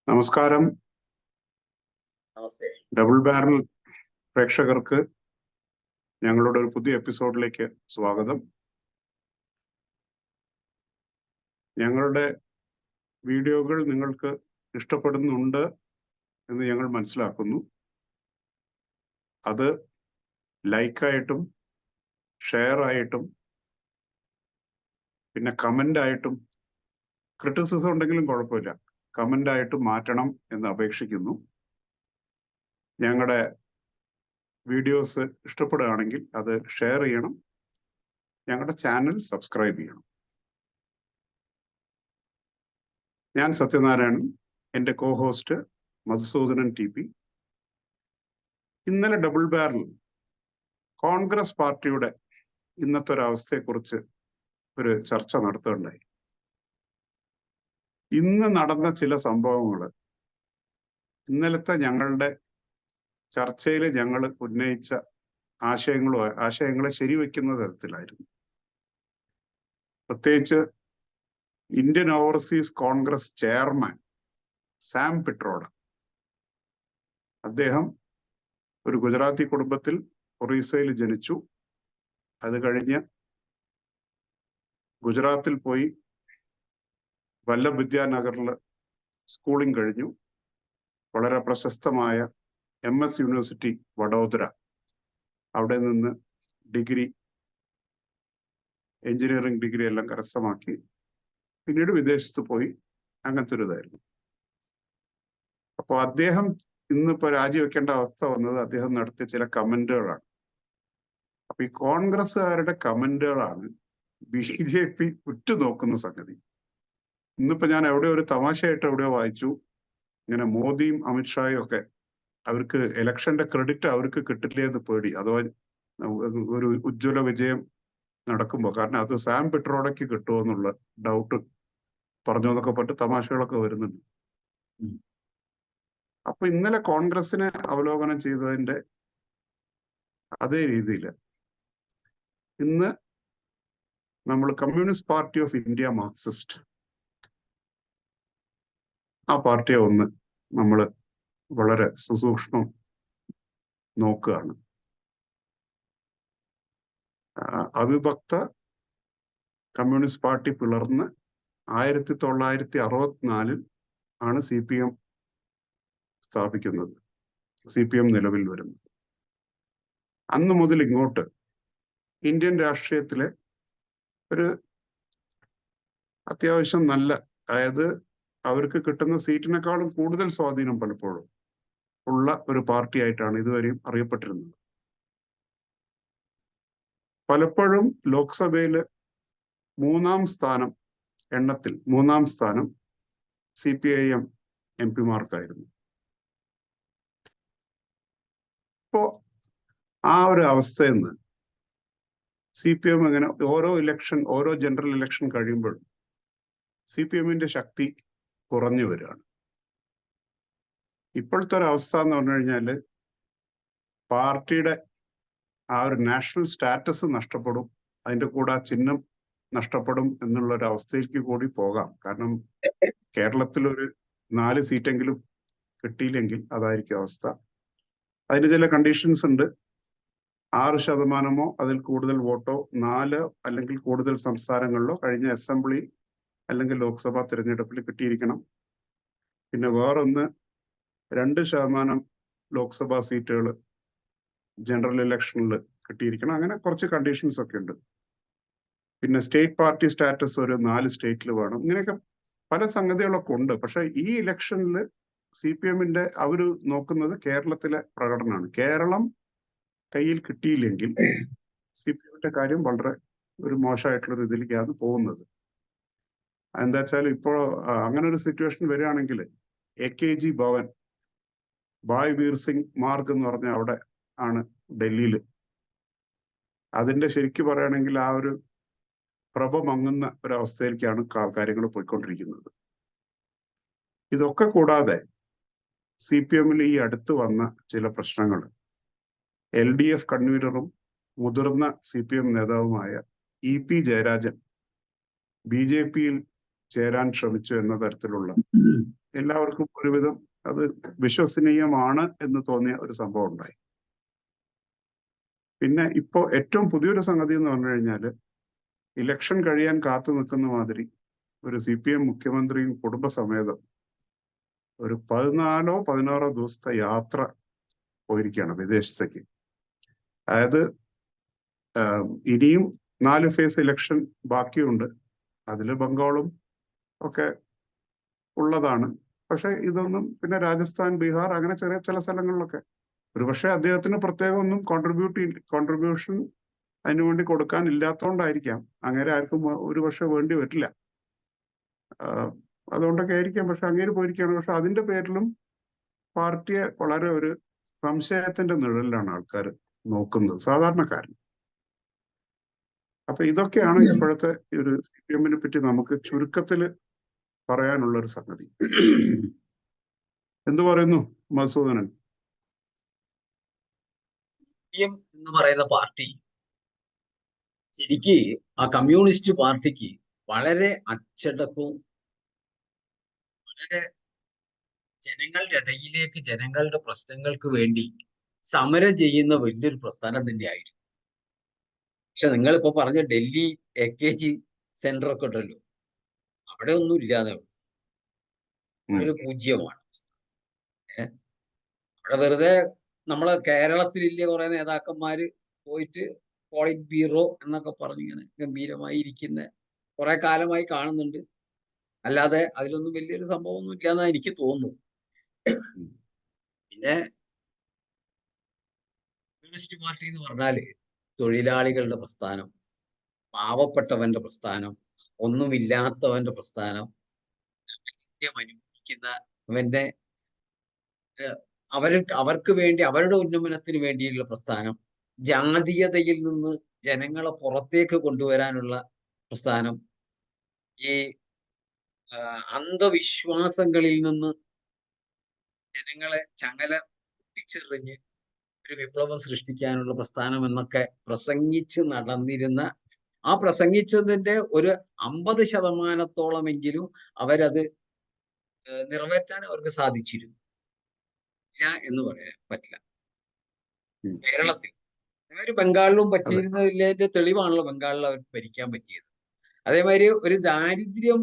നമസ്കാരം. Double barrel പ്രേക്ഷകർക്ക് ഞങ്ങളുടെ ഒരു പുതിയ എപ്പിസോഡിലേക്ക് സ്വാഗതം. ഞങ്ങളുടെ വീഡിയോകൾ നിങ്ങൾക്ക് ഇഷ്ടപ്പെടുന്നുണ്ട് എന്ന് ഞങ്ങൾ മനസ്സിലാക്കുന്നു. അത് ലൈക്കായിട്ടും ഷെയർ ആയിട്ടും പിന്നെ കമന്റ് ആയിട്ടും ക്രിറ്റിസിസം ഉണ്ടെങ്കിലും കുഴപ്പമില്ല, കമന്റ് ആയിട്ടും മാറ്റണം എന്ന് അപേക്ഷിക്കുന്നു. ഞങ്ങളുടെ വീഡിയോസ് ഇഷ്ടപ്പെടുകയാണെങ്കിൽ അത് ഷെയർ ചെയ്യണം, ഞങ്ങളുടെ ചാനൽ സബ്സ്ക്രൈബ് ചെയ്യണം. ഞാൻ സത്യനാരായണൻ, എൻ്റെ co host Madhusoodanan T P. ഇന്നലെ ഡബിൾ ബാരൽ കോൺഗ്രസ് പാർട്ടിയുടെ ഇന്നത്തെ ഒരു അവസ്ഥയെക്കുറിച്ച് ഒരു ചർച്ച നടത്തുകയുണ്ടായി. ഇന്ന് നടന്ന ചില സംഭവങ്ങൾ ഇന്നലത്തെ ഞങ്ങളുടെ ചർച്ചയിൽ ഞങ്ങൾ ഉന്നയിച്ച ആശയങ്ങളെ ശരിവെക്കുന്ന തരത്തിലായിരുന്നു. പ്രത്യേകിച്ച് Indian overseas Congress chairman Sam Pitroda, അദ്ദേഹം ഒരു ഗുജറാത്തി കുടുംബത്തിൽ ഒറീസയിൽ ജനിച്ചു. അത് കഴിഞ്ഞ് ഗുജറാത്തിൽ പോയി വല്ലഭ് വിദ്യാനഗറിൽ സ്കൂളിംഗ് കഴിഞ്ഞു. വളരെ പ്രശസ്തമായ MS യൂണിവേഴ്സിറ്റി വഡോദര, അവിടെ നിന്ന് ഡിഗ്രി, എഞ്ചിനീയറിംഗ് ഡിഗ്രി എല്ലാം കരസ്ഥമാക്കി. പിന്നീട് വിദേശത്ത് പോയി. അങ്ങനത്തെ ഒരു ഇതായിരുന്നു. അപ്പോൾ അദ്ദേഹം ഇന്നിപ്പോൾ രാജിവെക്കേണ്ട അവസ്ഥ വന്നത് അദ്ദേഹം നടത്തിയ ചില കമന്റുകളാണ്. അപ്പൊ ഈ കോൺഗ്രസ്സുകാരുടെ കമന്റുകളാണ് BJP ഉറ്റുനോക്കുന്ന സംഗതി. ഇന്നിപ്പോ ഞാൻ എവിടെയോ ഒരു തമാശയായിട്ട് എവിടെയോ വായിച്ചു, ഇങ്ങനെ മോദിയും അമിത്ഷായും ഒക്കെ അവർക്ക് ഇലക്ഷന്റെ ക്രെഡിറ്റ് അവർക്ക് കിട്ടില്ലേ എന്ന് പേടി, അഥവാ ഒരു ഉജ്ജ്വല വിജയം നടക്കുമ്പോൾ, കാരണം അത് സാം പിട്രോഡയ്ക്ക് കിട്ടുമോ എന്നുള്ള ഡൗട്ട് പറഞ്ഞു എന്നൊക്കെ പറഞ്ഞിട്ട് തമാശകളൊക്കെ വരുന്നുണ്ട്. അപ്പൊ ഇന്നലെ കോൺഗ്രസിനെ അവലോകനം ചെയ്തതിന്റെ അതേ രീതിയിൽ ഇന്ന് നമ്മൾ communist party of India Marxist, ആ പാർട്ടിയെ ഒന്ന് നമ്മൾ വളരെ സുസൂക്ഷ്മം നോക്കുകയാണ്. അവിഭക്ത കമ്മ്യൂണിസ്റ്റ് പാർട്ടി പിളർന്ന് 1964 ആണ് CPM സ്ഥാപിക്കുന്നത്, CPM നിലവിൽ വരുന്നത്. അന്ന് മുതൽ ഇങ്ങോട്ട് ഇന്ത്യൻ രാഷ്ട്രീയത്തിലെ ഒരു അത്യാവശ്യം നല്ല, അതായത് അവർക്ക് കിട്ടുന്ന സീറ്റിനേക്കാളും കൂടുതൽ സ്വാധീനം പലപ്പോഴും ഉള്ള ഒരു പാർട്ടി ആയിട്ടാണ് ഇതുവരെയും അറിയപ്പെട്ടിരുന്നത്. പലപ്പോഴും ലോക്സഭയിൽ എണ്ണത്തിൽ മൂന്നാം സ്ഥാനം CPIM MP-മാർക്കായിരുന്നു. ഇപ്പോ ആ ഒരു അവസ്ഥയിൽ നിന്ന് CPM ഇങ്ങനെ ഓരോ ജനറൽ ഇലക്ഷൻ കഴിയുമ്പോഴും CPM-ന്റെ ശക്തി കുറഞ്ഞു വരികയാണ്. ഇപ്പോഴത്തെ ഒരു അവസ്ഥ എന്ന് പറഞ്ഞു കഴിഞ്ഞാൽ പാർട്ടിയുടെ ആ ഒരു നാഷണൽ സ്റ്റാറ്റസ് നഷ്ടപ്പെടും, അതിൻ്റെ കൂടെ ആ ചിഹ്നം നഷ്ടപ്പെടും എന്നുള്ള ഒരു അവസ്ഥയിലേക്ക് കൂടി പോകാം. കാരണം കേരളത്തിൽ ഒരു 4 സീറ്റെങ്കിലും കിട്ടിയില്ലെങ്കിൽ അതായിരിക്കും അവസ്ഥ. അതിന് ചില കണ്ടീഷൻസ് ഉണ്ട്. 6% അതിൽ കൂടുതൽ വോട്ടോ 4 അല്ലെങ്കിൽ കൂടുതൽ സംസ്ഥാനങ്ങളിലോ കഴിഞ്ഞ അസംബ്ലി അല്ലെങ്കിൽ ലോക്സഭാ തിരഞ്ഞെടുപ്പിൽ കിട്ടിയിരിക്കണം. പിന്നെ വേറൊന്ന് 2% ലോക്സഭാ സീറ്റുകൾ ജനറൽ ഇലക്ഷനിൽ കിട്ടിയിരിക്കണം. അങ്ങനെ കുറച്ച് കണ്ടീഷൻസ് ഒക്കെ ഉണ്ട്. പിന്നെ സ്റ്റേറ്റ് പാർട്ടി സ്റ്റാറ്റസ് ഒരു 4 സ്റ്റേറ്റിൽ വേണം. ഇങ്ങനെയൊക്കെ പല സംഗതികളൊക്കെ ഉണ്ട്. പക്ഷെ ഈ ഇലക്ഷനിൽ CPM-ന്റെ അവർ നോക്കുന്നത് കേരളത്തിലെ പ്രകടനമാണ്. കേരളം കയ്യിൽ കിട്ടിയില്ലെങ്കിൽ CPM-ന്റെ കാര്യം വളരെ ഒരു മോശമായിട്ടുള്ളൊരു ഇതിലേക്കാണ് പോകുന്നത്. എന്താ വെച്ചാൽ ഇപ്പോൾ അങ്ങനെ ഒരു സിറ്റുവേഷൻ വരികയാണെങ്കിൽ AKG ഭവൻ, ഭായ് വീർ സിംഗ് മാർഗ് എന്ന് പറഞ്ഞ അവിടെ ആണ് ഡൽഹിയിൽ, അതിന്റെ ശരിക്കും പറയുകയാണെങ്കിൽ ആ ഒരു പ്രഭ മങ്ങുന്ന ഒരവസ്ഥയിലേക്കാണ് കാര്യങ്ങൾ പോയിക്കൊണ്ടിരിക്കുന്നത്. ഇതൊക്കെ കൂടാതെ CPM-ൽ ഈ അടുത്ത് വന്ന ചില പ്രശ്നങ്ങൾ, LDF കൺവീനറും മുതിർന്ന CPM നേതാവുമായ EP ജയരാജൻ BJP-യിൽ ചേരാൻ ശ്രമിച്ചു എന്ന തരത്തിലുള്ള എല്ലാവർക്കും ഒരുവിധം അത് വിശ്വസനീയമാണ് എന്ന് തോന്നിയ ഒരു സംഭവം ഉണ്ടായി. പിന്നെ ഇപ്പോ ഏറ്റവും പുതിയൊരു സംഗതി എന്ന് പറഞ്ഞു കഴിഞ്ഞാല് ഇലക്ഷൻ കഴിയാൻ കാത്തു നിൽക്കുന്ന മാതിരി ഒരു CPM മുഖ്യമന്ത്രിയും കുടുംബസമേതം ഒരു 14 ദിവസത്തെ യാത്ര പോയിരിക്കുകയാണ് വിദേശത്തേക്ക്. അതായത് ഇനിയും 4 ഫേസ് ഇലക്ഷൻ ബാക്കിയുണ്ട്. അതിൽ ബംഗാളും ഒക്കെ ഉള്ളതാണ്. പക്ഷെ ഇതൊന്നും പിന്നെ രാജസ്ഥാൻ, ബീഹാർ അങ്ങനെ ചെറിയ ചില സ്ഥലങ്ങളിലൊക്കെ ഒരുപക്ഷെ അദ്ദേഹത്തിന് പ്രത്യേകം ഒന്നും കോൺട്രിബ്യൂഷൻ അതിനുവേണ്ടി കൊടുക്കാൻ ഇല്ലാത്തതുകൊണ്ടായിരിക്കാം. അങ്ങനെ ആർക്കും ഒരുപക്ഷെ വേണ്ടി വരില്ല. അതുകൊണ്ടൊക്കെ ആയിരിക്കാം. പക്ഷെ അങ്ങേര് പോയിരിക്കുകയാണ്. പക്ഷെ അതിന്റെ പേരിലും പാർട്ടിയെ വളരെ ഒരു സംശയത്തിന്റെ നിഴലിലാണ് ആൾക്കാർ നോക്കുന്നത്, സാധാരണക്കാരൻ. അപ്പൊ ഇതൊക്കെയാണ് ഇപ്പോഴത്തെ ഒരു CPM-നെ പറ്റി നമുക്ക് ചുരുക്കത്തിൽ പറയാനുള്ള ഒരു സംഗതി. എന്തു പറയുന്നു മധുസൂദനൻ? CPM എന്ന് പറയുന്ന പാർട്ടി ശരിക്ക് ആ കമ്മ്യൂണിസ്റ്റ് പാർട്ടിക്ക് വളരെ അച്ചടക്കവും വളരെ ജനങ്ങളുടെ ഇടയിലേക്ക് ജനങ്ങളുടെ പ്രശ്നങ്ങൾക്ക് വേണ്ടി സമരം ചെയ്യുന്ന വലിയൊരു പ്രസ്ഥാനം തന്നെയായിരുന്നു. പക്ഷെ നിങ്ങളിപ്പോ പറഞ്ഞ ഡൽഹി AKG സെന്റർ ഒക്കെ ഉണ്ടല്ലോ, അവിടെ ഒന്നും ഇല്ലാതെ ഒരു പൂജ്യമാണ്. അവിടെ വെറുതെ നമ്മളെ കേരളത്തിലില്ലേ കുറെ നേതാക്കന്മാര് പോയിട്ട് പോളിറ്റ് ബ്യൂറോ എന്നൊക്കെ പറഞ്ഞ് ഇങ്ങനെ ഗംഭീരമായി ഇരിക്കുന്ന കുറെ കാലമായി കാണുന്നുണ്ട്. അല്ലാതെ അതിലൊന്നും വലിയൊരു സംഭവം ഒന്നും ഇല്ലാന്നാ എനിക്ക് തോന്നുന്നു. പിന്നെ കമ്മ്യൂണിസ്റ്റ് പാർട്ടി എന്ന് പറഞ്ഞാല് തൊഴിലാളികളുടെ പ്രസ്ഥാനം, പാവപ്പെട്ടവന്റെ പ്രസ്ഥാനം, ഒന്നുമില്ലാത്തവന്റെ പ്രസ്ഥാനം, അനുഭവിക്കുന്നവന്റെ അവർക്ക് വേണ്ടി അവരുടെ ഉന്നമനത്തിന് വേണ്ടിയുള്ള പ്രസ്ഥാനം, ജാതീയതയിൽ നിന്ന് ജനങ്ങളെ പുറത്തേക്ക് കൊണ്ടുവരാനുള്ള പ്രസ്ഥാനം, ഈ അന്ധവിശ്വാസങ്ങളിൽ നിന്ന് ജനങ്ങളെ ചങ്ങല പൊട്ടിച്ചെറിഞ്ഞ് ഒരു വിപ്ലവം സൃഷ്ടിക്കാനുള്ള പ്രസ്ഥാനം എന്നൊക്കെ പ്രസംഗിച്ച് നടന്നിരുന്ന ആ പ്രസംഗിച്ചതിന്റെ ഒരു 50% അവരത് നിറവേറ്റാൻ അവർക്ക് സാധിച്ചിരുന്നു ഇല്ല എന്ന് പറയാൻ പറ്റില്ല. കേരളത്തിൽ ഒരു ബംഗാളിലും പറ്റിയിരുന്നതിന്റെ തെളിവാണല്ലോ ബംഗാളിൽ അവർക്ക് ഭരിക്കാൻ പറ്റിയത്. അതേമാതിരി ഒരു ദാരിദ്ര്യം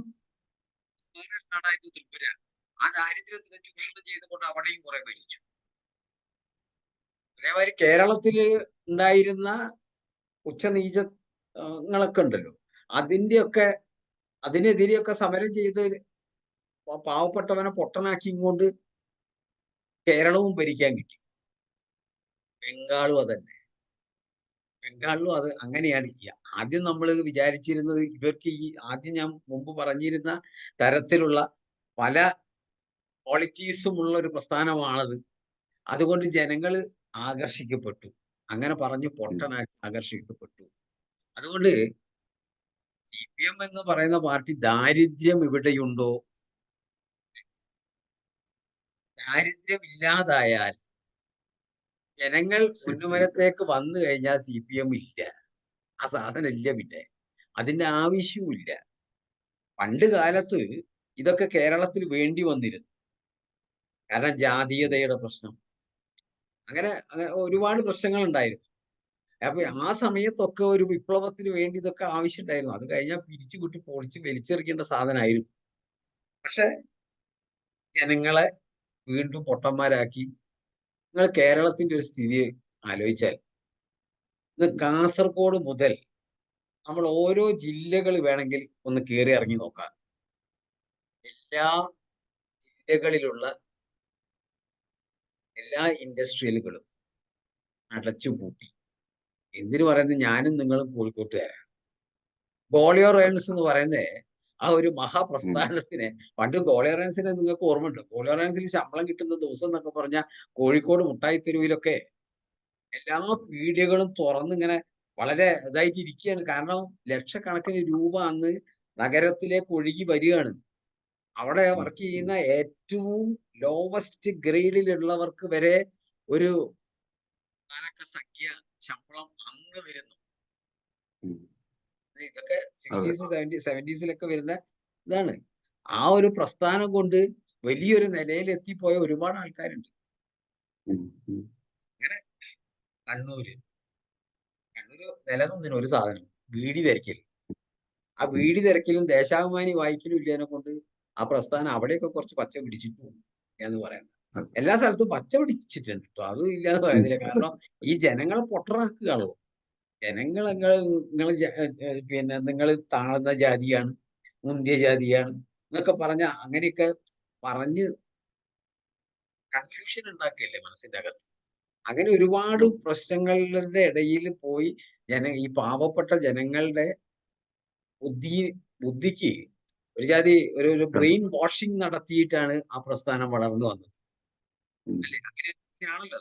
നാടായിട്ട് ത്രിപുര, ആ ദാരിദ്ര്യത്തിനെ ചൂഷണം ചെയ്തുകൊണ്ട് അവിടെയും കുറെ ഭരിച്ചു. അതേമാതിരി കേരളത്തിൽ ഉണ്ടായിരുന്ന ഉച്ചനീചങ്ങളൊക്കെ ഉണ്ടല്ലോ, അതിനെതിരെയൊക്കെ സമരം ചെയ്ത് പാവപ്പെട്ടവനെ പൊട്ടനാക്കിയും കേരളവും ഭരിക്കാൻ കിട്ടി. ബംഗാളും അതന്നെ. ബംഗാളിലും അത് അങ്ങനെയാണ്. ആദ്യം നമ്മൾ വിചാരിച്ചിരുന്നത് ഇവർക്ക് ആദ്യം ഞാൻ മുമ്പ് പറഞ്ഞിരുന്ന തരത്തിലുള്ള പല ക്വാളിറ്റീസുമുള്ള ഒരു പ്രസ്ഥാനമാണത്. അതുകൊണ്ട് ജനങ്ങൾ ആകർഷിക്കപ്പെട്ടു. അങ്ങനെ പറഞ്ഞു പൊട്ടനാക്കി ആകർഷിക്കപ്പെട്ടു. അതുകൊണ്ട് CPM എന്ന് പറയുന്ന പാർട്ടി ദാരിദ്ര്യം ഇവിടെയുണ്ടോ, ദാരിദ്ര്യം ഇല്ലാതായാൽ ജനങ്ങൾ ഉന്നമനത്തേക്ക് വന്നു കഴിഞ്ഞാൽ CPM ഇല്ല. ആ സാധനം ഇല്ല. പിന്നെ അതിന്റെ ആവശ്യവുമില്ല. പണ്ട് കാലത്ത് ഇതൊക്കെ കേരളത്തിൽ വേണ്ടി വന്നിരുന്നു. കാരണം ജാതീയതയുടെ പ്രശ്നം, അങ്ങനെ ഒരുപാട് പ്രശ്നങ്ങൾ ഉണ്ടായിരുന്നു. അപ്പൊ ആ സമയത്തൊക്കെ ഒരു വിപ്ലവത്തിന് വേണ്ടി ഇതൊക്കെ ആവശ്യമുണ്ടായിരുന്നു. അത് കഴിഞ്ഞാൽ പിരിച്ചു വിട്ട് പൊളിച്ച് വലിച്ചെറിയേണ്ട സാധനമായിരുന്നു. പക്ഷെ ജനങ്ങളെ വീണ്ടും പൊട്ടന്മാരാക്കി. നിങ്ങൾ കേരളത്തിന്റെ ഒരു സ്ഥിതി ആലോചിച്ചാൽ, ഇത് കാസർഗോഡ് മുതൽ നമ്മൾ ഓരോ ജില്ലകൾ വേണമെങ്കിൽ ഒന്ന് കയറി ഇറങ്ങി നോക്കാം. എല്ലാ ജില്ലകളിലുള്ള എല്ലാ ഇൻഡസ്ട്രിയലുകളും അടച്ചുപൂട്ടി. എന്തിനു പറയുന്നത്, ഞാനും നിങ്ങളും കോഴിക്കോട്ടുകാരാണ്. ഗോളിയോറേൺസ് എന്ന് പറയുന്നത് ആ ഒരു മഹാപ്രസ്ഥാനത്തിന്, പണ്ട് ഗോളിയോറേൺസിനെ നിങ്ങൾക്ക് ഓർമ്മയുണ്ട്? ഗോളിയോറേൺസിൽ ശമ്പളം കിട്ടുന്ന ദിവസം എന്നൊക്കെ പറഞ്ഞാൽ കോഴിക്കോട് മുട്ടായി തെരുവിലൊക്കെ എല്ലാ പീടികകളും തുറന്നിങ്ങനെ വളരെ ഇതായിട്ട് ഇരിക്കുകയാണ്. കാരണം ലക്ഷക്കണക്കിന് രൂപ അന്ന് നഗരത്തിലേക്ക് ഒഴുകി വരികയാണ്. അവിടെ വർക്ക് ചെയ്യുന്ന ഏറ്റവും ലോവസ്റ്റ് ഗ്രേഡിലുള്ളവർക്ക് വരെ ഒരു സംഖ്യ ശമ്പളം അന്ന് വരുന്നു. ഇതൊക്കെ 60s 70s വരുന്ന ഇതാണ്. ആ ഒരു പ്രസ്ഥാനം കൊണ്ട് വലിയൊരു നിലയിൽ എത്തിപ്പോയ ഒരുപാട് ആൾക്കാരുണ്ട്. അങ്ങനെ കണ്ണൂര് നിലനിന്നിന് ഒരു സാധനം, ബീഡി തിരക്കൽ. ആ ബീഡി തിരക്കലും ദേശാഭിമാനി വായിക്കലും ഇല്ലതിനെ കൊണ്ട് ആ പ്രസ്ഥാനം അവിടെയൊക്കെ കുറച്ച് പച്ച പിടിച്ചിട്ടുണ്ട് എന്ന് പറയാം. എല്ലാ സ്ഥലത്തും പച്ച പിടിച്ചിട്ടുണ്ട് കേട്ടോ, അതും ഇല്ലാന്ന് പറയുന്നില്ല. കാരണം ഈ ജനങ്ങളെ പൊട്ടറാക്കുകയാണല്ലോ. ജനങ്ങൾ നിങ്ങൾ പിന്നെ നിങ്ങൾ താഴ്ന്ന ജാതിയാണ്, മുന്തിയ ജാതിയാണ് എന്നൊക്കെ പറഞ്ഞ അങ്ങനെയൊക്കെ പറഞ്ഞ് കൺഫ്യൂഷൻ ഉണ്ടാക്കിയല്ലേ മനസ്സിന്റെ അകത്ത്. അങ്ങനെ ഒരുപാട് പ്രശ്നങ്ങളുടെ ഇടയിൽ പോയി ഈ പാവപ്പെട്ട ജനങ്ങളുടെ ബുദ്ധിക്ക് ഒരു ജാതി ഒരു ബ്രെയിൻ വാഷിംഗ് നടത്തിയിട്ടാണ് ആ പ്രസ്ഥാനം വളർന്നു വന്നത്. അല്ലേ? അങ്ങനെയാണല്ലോ.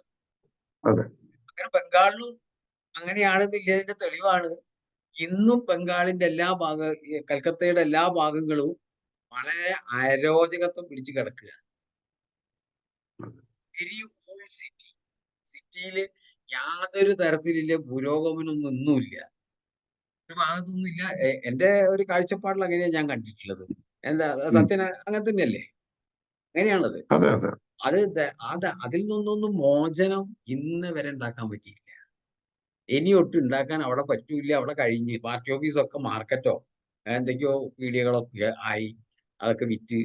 അങ്ങനെ ബംഗാളിലും അങ്ങനെയാണെന്നില്ലതിന്റെ തെളിവാണ് ഇന്നും ബംഗാളിന്റെ എല്ലാ കൽക്കത്തയുടെ എല്ലാ ഭാഗങ്ങളും വളരെ അരോചകത്വം പിടിച്ചു കിടക്കുക. വെരി ഓൾഡ് സിറ്റിയില് യാതൊരു തരത്തിലുള്ള പുരോഗമനമൊന്നുമില്ല, ഒരു ഭാഗത്തൊന്നുമില്ല. എന്റെ ഒരു കാഴ്ചപ്പാടിൽ അങ്ങനെയാണ് ഞാൻ കണ്ടിട്ടുള്ളത്. എന്താ സത്യന അങ്ങനെ തന്നെയല്ലേ? അങ്ങനെയാണത്. അതിൽ നിന്നൊന്നും മോചനം ഇന്ന് വരെ ഉണ്ടാക്കാൻ പറ്റിയില്ല. ഇനി ഒട്ടും ഉണ്ടാക്കാൻ അവിടെ പറ്റൂല. അവിടെ കഴിഞ്ഞ് പാർട്ടി ഓഫീസൊക്കെ മാർക്കറ്റോ എന്തൊക്കെയോ പീടികകളൊക്കെ ആയി, അതൊക്കെ വിറ്റ്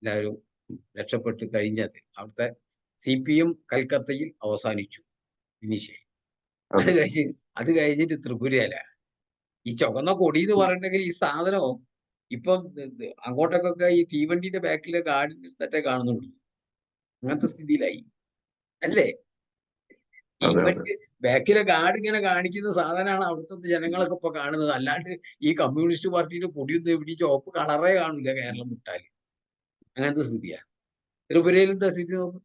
എല്ലാവരും രക്ഷപ്പെട്ട് കഴിഞ്ഞത്. അവിടുത്തെ CPM കൽക്കത്തയിൽ അവസാനിച്ചു, ഫിനിഷ്. അത് കഴിഞ്ഞിട്ട് ത്രിപുരയില ഈ ചുവന്ന കൊടി എന്ന് പറഞ്ഞിട്ടുണ്ടെങ്കിൽ ഈ സാധനം ഇപ്പം അങ്ങോട്ടൊക്കെ ഈ തീവണ്ടിന്റെ ബാക്കിലെ ഗാർഡിന്റെ അടുത്തേ കാണുന്നുള്ളൂ. അങ്ങനത്തെ സ്ഥിതിയിലായി അല്ലേ? ഈ ബാക്കിലെ ഗാർഡ് ഇങ്ങനെ കാണിക്കുന്ന സാധനമാണ് അവിടുത്തെ ജനങ്ങളൊക്കെ ഇപ്പൊ കാണുന്നത്. അല്ലാണ്ട് ഈ കമ്മ്യൂണിസ്റ്റ് പാർട്ടിയുടെ കൊടിയൊന്നും എവിടെ ചുവപ്പ് കളറേ കാണില്ല കേരളം വിട്ടാല്. അങ്ങനത്തെ സ്ഥിതിയാ. ത്രിപുരയിലത്തെ സ്ഥിതി നോക്കും.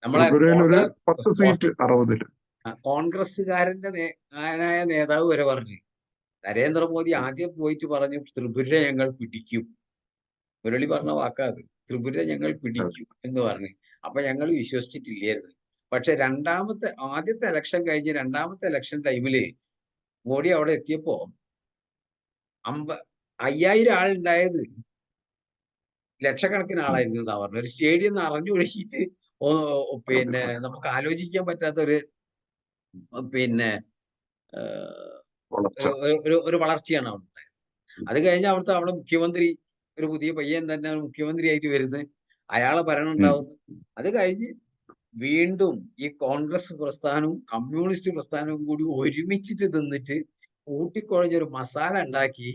നമ്മളെ കോൺഗ്രസ്സുകാരന്റെ നേതാവ് വരെ പറഞ്ഞു, നരേന്ദ്രമോദി ആദ്യം പോയിട്ട് പറഞ്ഞു ത്രിപുര ഞങ്ങൾ പിടിക്കും. മുരളി പറഞ്ഞ വാക്കാത്, ത്രിപുര ഞങ്ങൾ പിടിക്കും എന്ന് പറഞ്ഞു. അപ്പൊ ഞങ്ങൾ വിശ്വസിച്ചിട്ടില്ലായിരുന്നു. പക്ഷെ ആദ്യത്തെ ഇലക്ഷൻ കഴിഞ്ഞ് രണ്ടാമത്തെ ഇലക്ഷൻ ടൈമില് മോഡി അവിടെ എത്തിയപ്പോ 5000 ആളുണ്ടായത് ലക്ഷക്കണക്കിന് ആളായിരുന്നു എന്നാ പറഞ്ഞു. ഒരു സ്റ്റേഡിയം നിറഞ്ഞൊഴുകിയിട്ട് പിന്നെ നമുക്ക് ആലോചിക്കാൻ പറ്റാത്തൊരു പിന്നെ ഒരു വളർച്ചയാണ് അവിടെ ഉണ്ടായത്. അത് കഴിഞ്ഞ് അവിടെ മുഖ്യമന്ത്രി ഒരു പുതിയ പയ്യൻ തന്നെ മുഖ്യമന്ത്രിയായിട്ട് വരുന്നത്, അയാളെ ഭരണം ഉണ്ടാവുന്നു. അത് കഴിഞ്ഞ് വീണ്ടും ഈ കോൺഗ്രസ് പ്രസ്ഥാനവും കമ്മ്യൂണിസ്റ്റ് പ്രസ്ഥാനവും കൂടി ഒരുമിച്ചിട്ട് നിന്നിട്ട് കൂട്ടിക്കുഴഞ്ഞൊരു മസാല ഉണ്ടാക്കി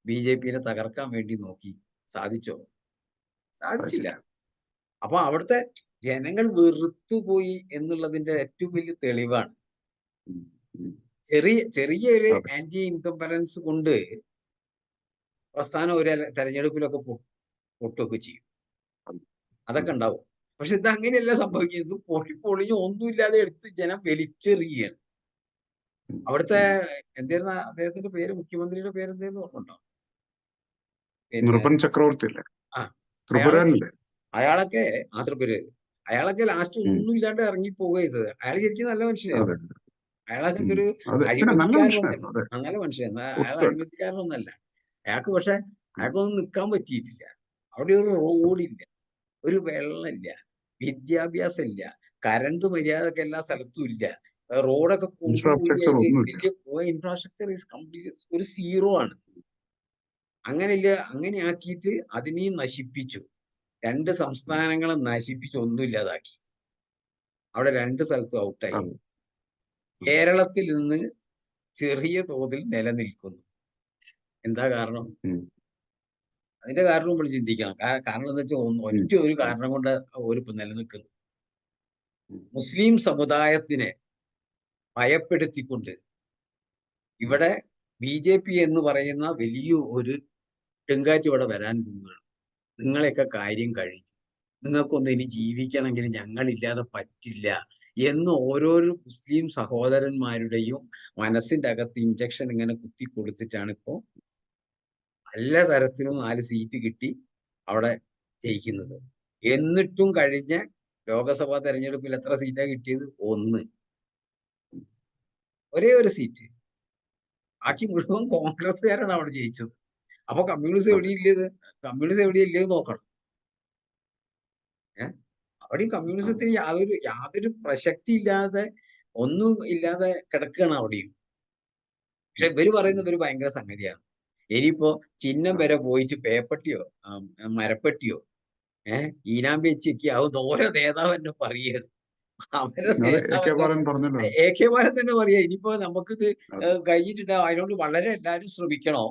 BJPനെ തകർക്കാൻ വേണ്ടി നോക്കി. സാധിച്ചോ? സാധിച്ചില്ല. അപ്പൊ അവിടുത്തെ ജനങ്ങൾ വെറുത്തുപോയി എന്നുള്ളതിന്റെ ഏറ്റവും വലിയ തെളിവാണ്. ചെറിയൊരു ആന്റി ഇൻകംപറൻസ് കൊണ്ട് പ്രസ്ഥാനം ഒരു തെരഞ്ഞെടുപ്പിലൊക്കെ പൊട്ടുകയൊക്കെ ചെയ്യും. അതൊക്കെ ഉണ്ടാവും. പക്ഷെ ഇത് അങ്ങനെയല്ല സംഭവിക്കുന്നത്. ഇത് പൊളിഞ്ഞ് ഒന്നുമില്ലാതെ എടുത്ത് ജനം വലിച്ചെറിയുകയാണ്. അവിടുത്തെ എന്തായിരുന്നു അദ്ദേഹത്തിന്റെ പേര്, മുഖ്യമന്ത്രിയുടെ പേര് എന്തായിരുന്നു ഓർമ്മയുണ്ടോ? ചക്രവർത്തി. അയാളൊക്കെ അയാളൊക്കെ ലാസ്റ്റ് ഒന്നും ഇല്ലാണ്ട് ഇറങ്ങി പോവുക ചെയ്തത്. അയാൾ ശരിക്കും നല്ല മനുഷ്യനാണ്. അയാളൊക്കെ എന്തൊരു അഴിമതിക്കാരനൊന്നല്ല. നല്ല മനുഷ്യൻ, അയാൾ അഴിമതിക്കാരനൊന്നല്ല. പക്ഷെ അയാൾക്കൊന്നും നിൽക്കാൻ പറ്റിയിട്ടില്ല. അവിടെ ഒരു റോഡില്ല, ഒരു വെള്ളമില്ല, വിദ്യാഭ്യാസം ഇല്ല, കറണ്ട് മര്യാദക്ക് എല്ലാ സ്ഥലത്തും ഇല്ല, റോഡൊക്കെ ഇൻഫ്രാസ്ട്രക്ചർ ഈസ് കംപ്ലീറ്റ് ഒരു സീറോ ആണ്. അങ്ങനെ ആക്കിയിട്ട് അതിനെയും നശിപ്പിച്ചു. 2 സംസ്ഥാനങ്ങളെ നശിപ്പിച്ച് ഒന്നുമില്ലാതാക്കി. അവിടെ 2 സ്ഥലത്തും ഔട്ടായി. കേരളത്തിൽ നിന്ന് ചെറിയ തോതിൽ നിലനിൽക്കുന്നു. എന്താ കാരണം? അതിന്റെ കാരണം നമ്മൾ ചിന്തിക്കണം. കാരണം എന്താ വെച്ചാൽ ഒറ്റ ഒരു കാരണം കൊണ്ട് ഓരിപ്പോ നിലനിൽക്കുന്നു. മുസ്ലിം സമുദായത്തിനെ ഭയപ്പെടുത്തിക്കൊണ്ട് ഇവിടെ BJP എന്ന് പറയുന്ന വലിയ ഒരു പെങ്കാറ്റ് ഇവിടെ വരാൻ പോവുകയാണ്. നിങ്ങളെയൊക്കെ കാര്യം കഴിഞ്ഞു, നിങ്ങൾക്കൊന്നും ഇനി ജീവിക്കണമെങ്കിൽ ഞങ്ങളില്ലാതെ പറ്റില്ല എന്ന് ഓരോരോ മുസ്ലിം സഹോദരന്മാരുടെയും മനസ്സിന്റെ അകത്ത് ഇഞ്ചക്ഷൻ ഇങ്ങനെ കുത്തി കൊടുത്തിട്ടാണ് ഇപ്പോ നല്ല തരത്തിലും 4 സീറ്റ് കിട്ടി അവിടെ ജയിക്കുന്നത്. എന്നിട്ടും കഴിഞ്ഞ ലോക്സഭാ തെരഞ്ഞെടുപ്പിൽ എത്ര സീറ്റാ കിട്ടിയത്? 1, ഒരേ ഒരു സീറ്റ്. ബാക്കി മുഴുവൻ കോൺഗ്രസ്സുകാരാണ് അവിടെ ജയിച്ചത്. അപ്പൊ കമ്മ്യൂണിസം എവിടെയില്ലത് നോക്കണം. അവിടെയും കമ്മ്യൂണിസത്തിന് യാതൊരു പ്രസക്തി ഇല്ലാതെ ഒന്നും ഇല്ലാതെ കിടക്കുകയാണ് അവിടെയും. പക്ഷെ ഇവര് പറയുന്നത് ഒരു ഭയങ്കര സംഗതിയാണ്. ഇനിയിപ്പോ ചിഹ്നം വരെ പോയിട്ട് പേപ്പട്ടിയോ മരപ്പെട്ടിയോ ഈനാമ്പി വെച്ചൊക്കെ അത് ഓരോ നേതാവ് തന്നെ പറയുകയാണ്. അവരെ അത് നേതാവ് AK തന്നെ ബാലൻ പറഞ്ഞല്ലോ. AK ബാലൻ തന്നെ പറയാ ഇനിയിപ്പോ നമുക്കിത് കഴിഞ്ഞിട്ടുണ്ടാവും. അതിനോട് വളരെ എല്ലാവരും ശ്രമിക്കണം.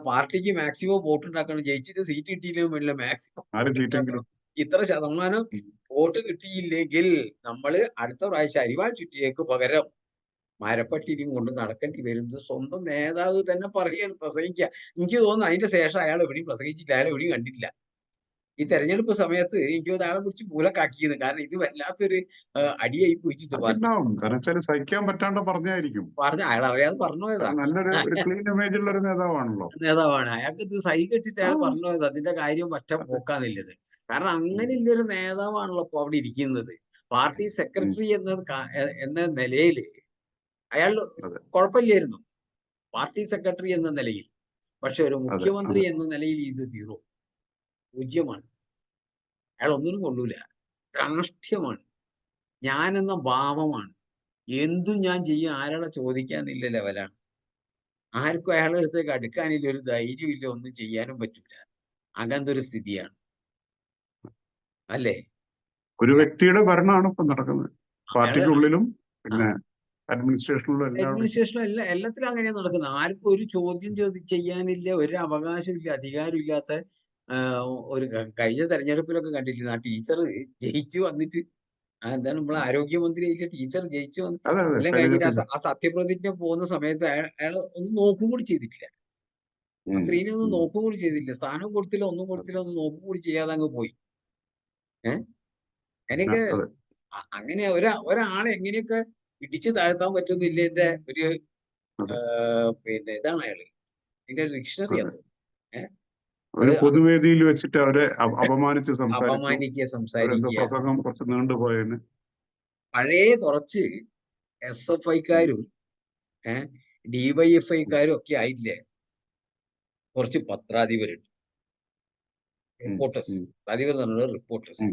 പാർട്ടിക്ക് മാക്സിമം വോട്ട് ഉണ്ടാക്കണം. ജയിച്ചിട്ട് സീറ്റ് കിട്ടിയില്ലെങ്കിൽ വേണ്ടില്ല, മാക്സിമം 4 വോട്ട് സീറ്റെങ്കിലും. ഉണ്ടാക്കണം. ഇത്ര ശതമാനം വോട്ട് കിട്ടിയില്ലെങ്കിൽ നമ്മള് അടുത്ത പ്രാവശ്യം അരിവാൾ ചുറ്റിയേക്ക് പകരം മരപ്പട്ടിയും കൊണ്ട് നടക്കേണ്ടി വരുന്നത് സ്വന്തം നേതാവ് തന്നെ പറയുകയാണ്, പ്രസംഗിക്കുക. എനിക്ക് തോന്നുന്നു അതിന്റെ ശേഷം അയാൾ എവിടെയും പ്രസംഗിച്ചില്ല, അയാൾ എവിടെയും കണ്ടിട്ടില്ല. ഈ തെരഞ്ഞെടുപ്പ് സമയത്ത് എനിക്ക് തോന്നുന്നു അയാളെ പിടിച്ച് മൂലക്കാക്കിയത്. കാരണം ഇത് വല്ലാത്തൊരു അടിയായി പോയിട്ടുണ്ട് പാർട്ടി. അതുണ്ടാവും. കാരണം വെച്ചാൽ സഹിക്കാൻ പറ്റാണ്ട് പറഞ്ഞായിരിക്കും. അയാൾ അറിയാതെ പറഞ്ഞു പോയതാ. നല്ലൊരു ക്ലീൻ ഇമേജ് ഉള്ള ഒരു നേതാവാണല്ലോ. നേതാവാണ്. അയാൾക്ക് ഇത് സഹി കെട്ടിട്ട് അയാൾ പറഞ്ഞു പോയത്. അതിന്റെ കാര്യം ഒറ്റ പോക്കാന്നില്ലത്. കാരണം അങ്ങനെ ഇല്ലൊരു നേതാവാണല്ലോ ഇപ്പൊ അവിടെ ഇരിക്കുന്നത്. പാർട്ടി സെക്രട്ടറി എന്ന നിലയിൽ അയാൾ കുഴപ്പമില്ലായിരുന്നു, പാർട്ടി സെക്രട്ടറി എന്ന നിലയിൽ. പക്ഷെ ഒരു മുഖ്യമന്ത്രി എന്ന നിലയിൽ ഇത് 0, 0 അയാൾ ഒന്നിനും കൊള്ളൂല. ധാർഷ്ട്യമാണ്, ഞാനെന്ന ഭാവമാണ്. എന്തും ഞാൻ ചെയ്യും, ആരോടെ ചോദിക്കാന്നില്ല ലെവലാണ്. ആർക്കും അയാളുടെ അടുത്തേക്ക് അടുക്കാനില്ല, ഒരു ധൈര്യം ഇല്ല, ഒന്നും ചെയ്യാനും പറ്റില്ല. അങ്ങനത്തെ ഒരു സ്ഥിതിയാണ് അല്ലേ? ഒരു വ്യക്തിയുടെ ഭരണമാണ് ഇപ്പൊ നടക്കുന്നത്. പാർട്ടിക്കുള്ളിലും പിന്നെ അഡ്മിനിസ്ട്രേഷനിലും എല്ലാത്തിലും അങ്ങനെയാണ് നടക്കുന്നത്. ആർക്കും ഒരു ചോദ്യം ചെയ്യാനില്ല, ഒരു അവകാശമില്ല, അധികാരം ഇല്ലാത്ത ഒരു കഴിഞ്ഞ തെരഞ്ഞെടുപ്പിലൊക്കെ കണ്ടിട്ടില്ല. ആ ടീച്ചർ ജയിച്ചു വന്നിട്ട് എന്താണ് നമ്മളെ ആരോഗ്യമന്ത്രി ആയിട്ട് ടീച്ചർ ജയിച്ചു വന്നു എല്ലാം കഴിഞ്ഞിട്ട് ആ സത്യപ്രതിജ്ഞ പോകുന്ന സമയത്ത് അയാൾ ഒന്നും നോക്കും കൂടി ചെയ്തിട്ടില്ല. ആ സ്ത്രീനെ ഒന്നും നോക്കും കൂടി ചെയ്തില്ല. സ്ഥാനം കൊടുത്തില്ല, ഒന്നും കൊടുത്തില്ല, ഒന്നും നോക്കും കൂടി ചെയ്യാതെ അങ്ങ് പോയി. എനിക്ക് അങ്ങനെ ഒരാളെ എങ്ങനെയൊക്കെ ഇടിച്ചു താഴ്ത്താൻ പറ്റുന്നില്ല എന്റെ ഒരു പിന്നെ ഇതാണ് അയാള്. ഇതിന്റെ ഡിക്ഷണറി അത് ഒരു പൊതുവേദിയിൽ വെച്ചിട്ട് അവരെ അപമാനിച്ച് സംസാരിക്കുക. പ്രസംഗം കുറച്ച് നീണ്ടുപോയതിന് പഴയ കുറച്ച് SFIക്കാരും DYFIക്കാരും ഒക്കെ ആയില്ലേ കുറച്ച് പത്രാധിപരുണ്ട്, റിപ്പോർട്ടേഴ്സ്. പത്രാധിപർ എന്നുള്ള റിപ്പോർട്ടേഴ്സ്.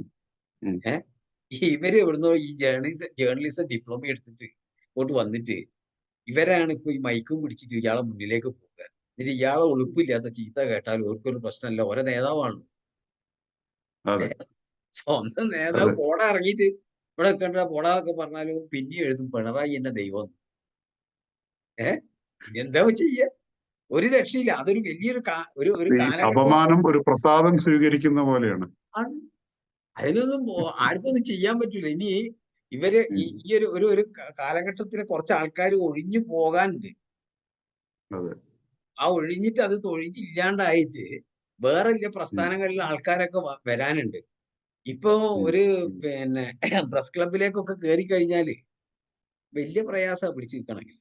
ഇവര് എവിടുന്നോ ഈ ജേർണലിസം ഡിപ്ലോമ എടുത്തിട്ട് ഇങ്ങോട്ട് വന്നിട്ട് ഇവരാണ് ഇപ്പൊ ഈ മൈക്കും പിടിച്ചിട്ട് ഇയാളെ മുന്നിലേക്ക് പോകുക. എന്നിട്ട് ഇയാളെ ഒളിപ്പില്ലാത്ത ചീത്ത കേട്ടാൽ ഓർക്കൊരു പ്രശ്നമല്ല, ഓരോ നേതാവാണ്. സ്വന്തം നേതാവ് പോടാ ഇറങ്ങിയിട്ട് ഇവിടെ കണ്ട പോടാന്നൊക്കെ പറഞ്ഞാലും പിന്നെ എഴുതും പിണറായി എന്നെ ദൈവം. എന്താ ചെയ്യ? ഒരു രക്ഷയില്ല. അതൊരു വലിയൊരു അപമാനം ഒരു പ്രസാദം സ്വീകരിക്കുന്ന പോലെയാണ്. അതിനൊന്നും ആർക്കും ഒന്നും ചെയ്യാൻ പറ്റില്ല. ഇനി ഇവര് ഈ ഒരു കാലഘട്ടത്തിലെ കുറച്ച് ആൾക്കാർ ഒഴിഞ്ഞു പോകാനുണ്ട്. ആ ഒഴിഞ്ഞിട്ട് അത് തൊഴിഞ്ഞില്ലാണ്ടായിട്ട് വേറെ വലിയ പ്രസ്ഥാനങ്ങളിലെ ആൾക്കാരൊക്കെ വരാനുണ്ട്. ഇപ്പൊ ഒരു പിന്നെ പ്രസ് ക്ലബിലേക്കൊക്കെ കയറി കഴിഞ്ഞാല് വലിയ പ്രയാസമാണ് പിടിച്ചു നിൽക്കണമെങ്കിൽ.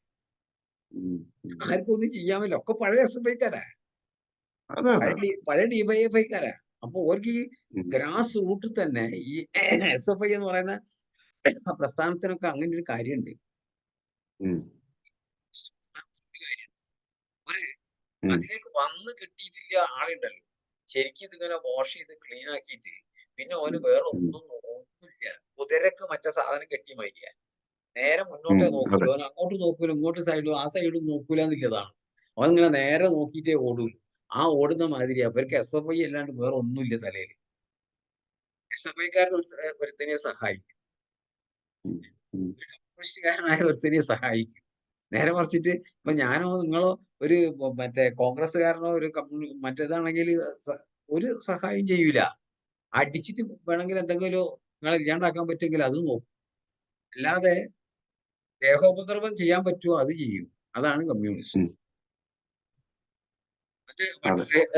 ആർക്കും ഒന്നും ചെയ്യാൻ പറ്റില്ല. ഒക്കെ പഴയ SFIക്കാരാ, പഴയ DYFIക്കാരാ. അപ്പൊ അവർക്ക് ഈ ഗ്രാസ് റൂട്ടിൽ തന്നെ ഈ SFI എന്ന് പറയുന്ന പ്രസ്ഥാനത്തിനൊക്കെ അങ്ങനെ ഒരു കാര്യമുണ്ട്. അതിലേക്ക് വന്ന് കിട്ടിയിട്ടില്ല ആളുണ്ടല്ലോ, ശരിക്കും ഇതിങ്ങനെ വാഷ് ചെയ്ത് ക്ലീൻ ആക്കിയിട്ട് പിന്നെ ഓന് വേറെ ഒന്നും നോക്കില്ല. കുതിരക്ക് മറ്റേ സാധനം കെട്ടി മരിയ നേരെ മുന്നോട്ടേ നോക്കൂല. ഓൻ അങ്ങോട്ട് നോക്കൂല, ഇങ്ങോട്ട് സൈഡും ആ സൈഡും നോക്കൂല എന്നുള്ളതാണ്. അവൻ ഇങ്ങനെ നേരെ നോക്കിയിട്ടേ ഓടൂല. ആ ഓടുന്ന മാതിരി അവർക്ക് SFI അല്ലാണ്ട് വേറെ ഒന്നുമില്ല തലയിൽ. SFIക്കാരൻ ഒരുത്തനെ സഹായിക്കും, കമ്മ്യൂണിസ്റ്റുകാരനായ ഒരുത്തനെ സഹായിക്കും. നേരെ മറിച്ചിട്ട് ഇപ്പൊ ഞാനോ നിങ്ങളോ ഒരു മറ്റേ കോൺഗ്രസ്സുകാരനോ ഒരു മറ്റേതാണെങ്കിൽ ഒരു സഹായം ചെയ്യൂല. അടിച്ചിട്ട് വേണമെങ്കിൽ എന്തെങ്കിലും നിങ്ങളെ ഇല്ലാണ്ടാക്കാൻ പറ്റുമെങ്കിൽ അതും നോക്കും. അല്ലാതെ ദേഹോപദ്രവം ചെയ്യാൻ പറ്റുമോ അത് ചെയ്യും. അതാണ് കമ്മ്യൂണിസ്റ്റ്.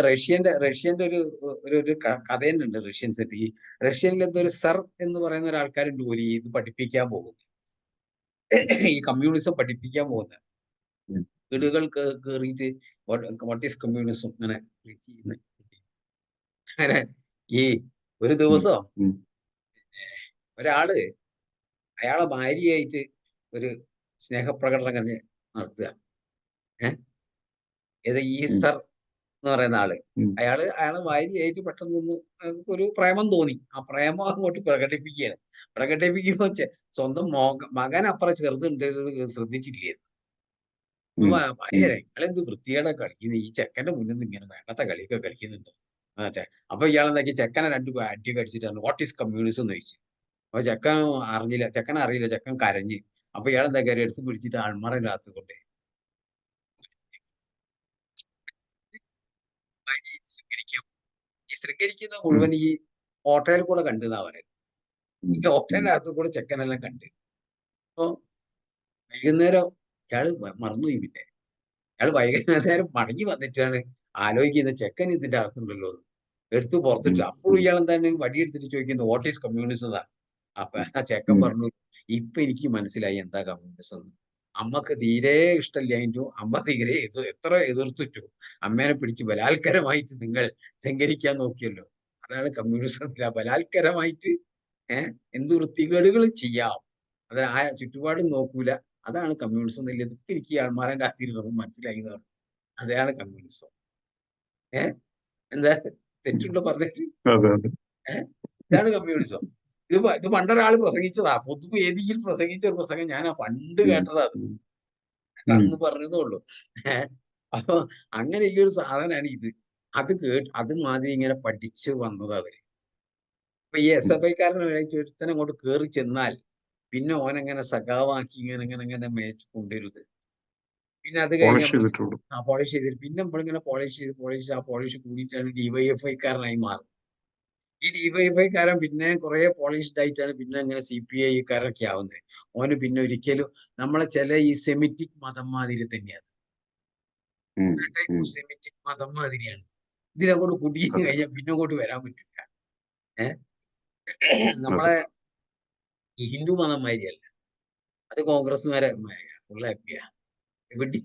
റഷ്യന്റെ ഒരു കഥ തന്നെ ഉണ്ട്. റഷ്യൻ സെറ്റ് ഈ റഷ്യനിൽ എന്തൊരു സർ എന്ന് പറയുന്ന ഒരാൾക്കാരുണ്ട് പോലും ഇത് പഠിപ്പിക്കാൻ പോകുന്നത്, ഈ കമ്മ്യൂണിസം പഠിപ്പിക്കാൻ പോകുന്നത്. വീടുകൾ കയറിയിട്ട് വാട്ട് ഈസ് കമ്മ്യൂണിസം അങ്ങനെ അങ്ങനെ ഈ ഒരു ദിവസം ഒരാള് അയാളെ ഭാര്യയായിട്ട് ഒരു സ്നേഹപ്രകടനം നടത്തുക. ഈ സർ എന്ന് പറയുന്ന ആള്. ഉം. അയാളെ ഭാര്യയായിട്ട് പെട്ടെന്ന് നിന്ന് ഒരു പ്രേമം തോന്നി. ആ പ്രേമം അങ്ങോട്ട് പ്രകടിപ്പിക്കുകയാണ്. പ്രകടിപ്പിക്കുമ്പോ സ്വന്തം മകൻ അപ്പുറം ചെറുതുണ്ട് ശ്രദ്ധിച്ചില്ലേ. ഉം. ഭാര്യ ഉം. ഇയാളെന്ത് വൃത്തികേടാ കളിക്കുന്നത്, ഈ ചെക്കന്റെ മുന്നിൽ നിന്ന് ഇങ്ങനെ വേണ്ടാത്ത കളിയൊക്കെ കളിക്കുന്നുണ്ടോ മറ്റേ. അപ്പൊ ഇയാളെന്താക്കി ചെക്കനെ 2 അടിയൊക്കെ അടിച്ചിട്ടാണ് വാട്ട് ഈസ് കമ്മ്യൂണിസം എന്ന് ചോദിച്ചു. അപ്പൊ ചെക്കൻ അറിഞ്ഞില്ല, ചെക്കൻ അറിയില്ല, ചെക്കൻ കരഞ്ഞ്. അപ്പൊ ഇയാളെന്താ കാര്യം എടുത്ത് പിടിച്ചിട്ട് അൾമറയിനകത്ത് കൊണ്ട് ഭാര്യയെ ശൃംഗരിക്കാൻ. ഈ ശൃംഗരിക്കുന്ന ഉം. മുഴുവൻ ഈ ഹോട്ടലിൽ കൂടെ കണ്ടെന്നാ പറയുന്നത്. ഉം. ഈ ഹോട്ടലിനകത്ത് കൂടെ ചെക്കനെല്ലാം കണ്ട്. അപ്പൊ വൈകുന്നേരം ഇയാള് മറന്നുപോയി. പിന്നെ ഇയാള് വൈകുന്നേരം മടങ്ങി വന്നിട്ടാണ് ആലോചിക്കുന്നത് ചെക്കൻ ഇതിന്റെ അകത്തുണ്ടല്ലോ എന്ന്. എടുത്ത് ഉം. പുറത്തിട്ട് അപ്പോഴും ഉം. ഇയാൾ എന്താണ് വടിയെടുത്തിട്ട് ചോദിക്കുന്നത് വാട്ട് ഈസ് കമ്മ്യൂണിസം എന്നാ. അപ്പൊ ആ ചെക്കൻ ഉം. പറഞ്ഞു ഇപ്പൊ എനിക്ക് മനസ്സിലായി എന്താ കമ്മ്യൂണിസം എന്ന്. അമ്മക്ക് തീരെ ഇഷ്ടമില്ലായിട്ടു, അമ്മ തീരെ എത്ര എതിർത്തിട്ടു അമ്മേനെ പിടിച്ച് ബലാത്കരമായിട്ട് നിങ്ങൾ ശൃംഗരിക്കാൻ നോക്കിയല്ലോ. അതാണ് കമ്മ്യൂണിസം. ബലാത്കരമായിട്ട് എന്ത് വൃത്തികേടുകൾ ചെയ്യാം, അത് ആ ചുറ്റുപാടും നോക്കൂല. അതാണ് കമ്മ്യൂണിസം എന്നുള്ളത് ഇപ്പൊ എനിക്ക് ആൾമാരെ അത്തിരുന്നപ്പോൾ മനസ്സിലായി എന്ന് പറഞ്ഞു. അതാണ് കമ്മ്യൂണിസം. എന്താ തെറ്റുണ്ടോ പറഞ്ഞിട്ട്? അതെ അതെ. ഇതാണ് കമ്മ്യൂണിസം. ഇത് പണ്ടൊരാൾ പ്രസംഗിച്ചതാ, പൊതുവേദിയിൽ പ്രസംഗിച്ച ഒരു പ്രസംഗം ഞാൻ പണ്ട് ഉം. കേട്ടതാ. അത് ഉം. അന്ന് പറഞ്ഞതേ ഉള്ളൂ. അപ്പൊ അങ്ങനെ വലിയൊരു സാധനമാണ് ഇത്. അത് മാതിരി ഇങ്ങനെ പഠിച്ചു വന്നത് അവര്. ഇപ്പൊ ഈ എസ് ഉം. എഫ് ഐക്കാരനായിട്ട് ഒരുത്തൻ അങ്ങോട്ട് കയറി ചെന്നാൽ പിന്നെ ഓനങ്ങനെ സഖാവാക്കി ഇങ്ങനെ മേച്ച് കൊണ്ടുവരുത്. പിന്നെ അത് പോളിഷ് കഴിഞ്ഞ ചെയ്തിട്ടുള്ളൂ. പോളിഷ് ചെയ്തിട്ട് പിന്നെ നമ്മളിങ്ങനെ പോളിഷ് കൂടിയിട്ടാണ് ഡിവൈഎഫ്ഐക്കാരനായി മാറുന്നത്. ഈ ഡിവൈഎഫ്ഐക്കാരൻ പിന്നെ കുറെ പോളിഷ്ഡ് ആയിട്ടാണ് പിന്നെ അങ്ങനെ CPI-കാരൊക്കെ ആവുന്നത്. ഓന് പിന്നെ ഒരിക്കലും നമ്മളെ ചില ഈ സെമിറ്റിക് മതം മാതിരി തന്നെയാണ്. ഉം. ഉം. സെമിറ്റിക് മതം മാതിരിയാണ്. ഇതിനങ്ങോട്ട് കുടിയേറി അതെ കഴിഞ്ഞാൽ പിന്നെ അങ്ങോട്ട് വരാൻ പറ്റില്ല. ഏഹ് അതെ. നമ്മളെ ഈ ഹിന്ദു മതം മാതിരിയല്ല. അത് കോൺഗ്രസ്സുകാരെ ഫുൾ ഹാപ്പിയാ. എവിടെ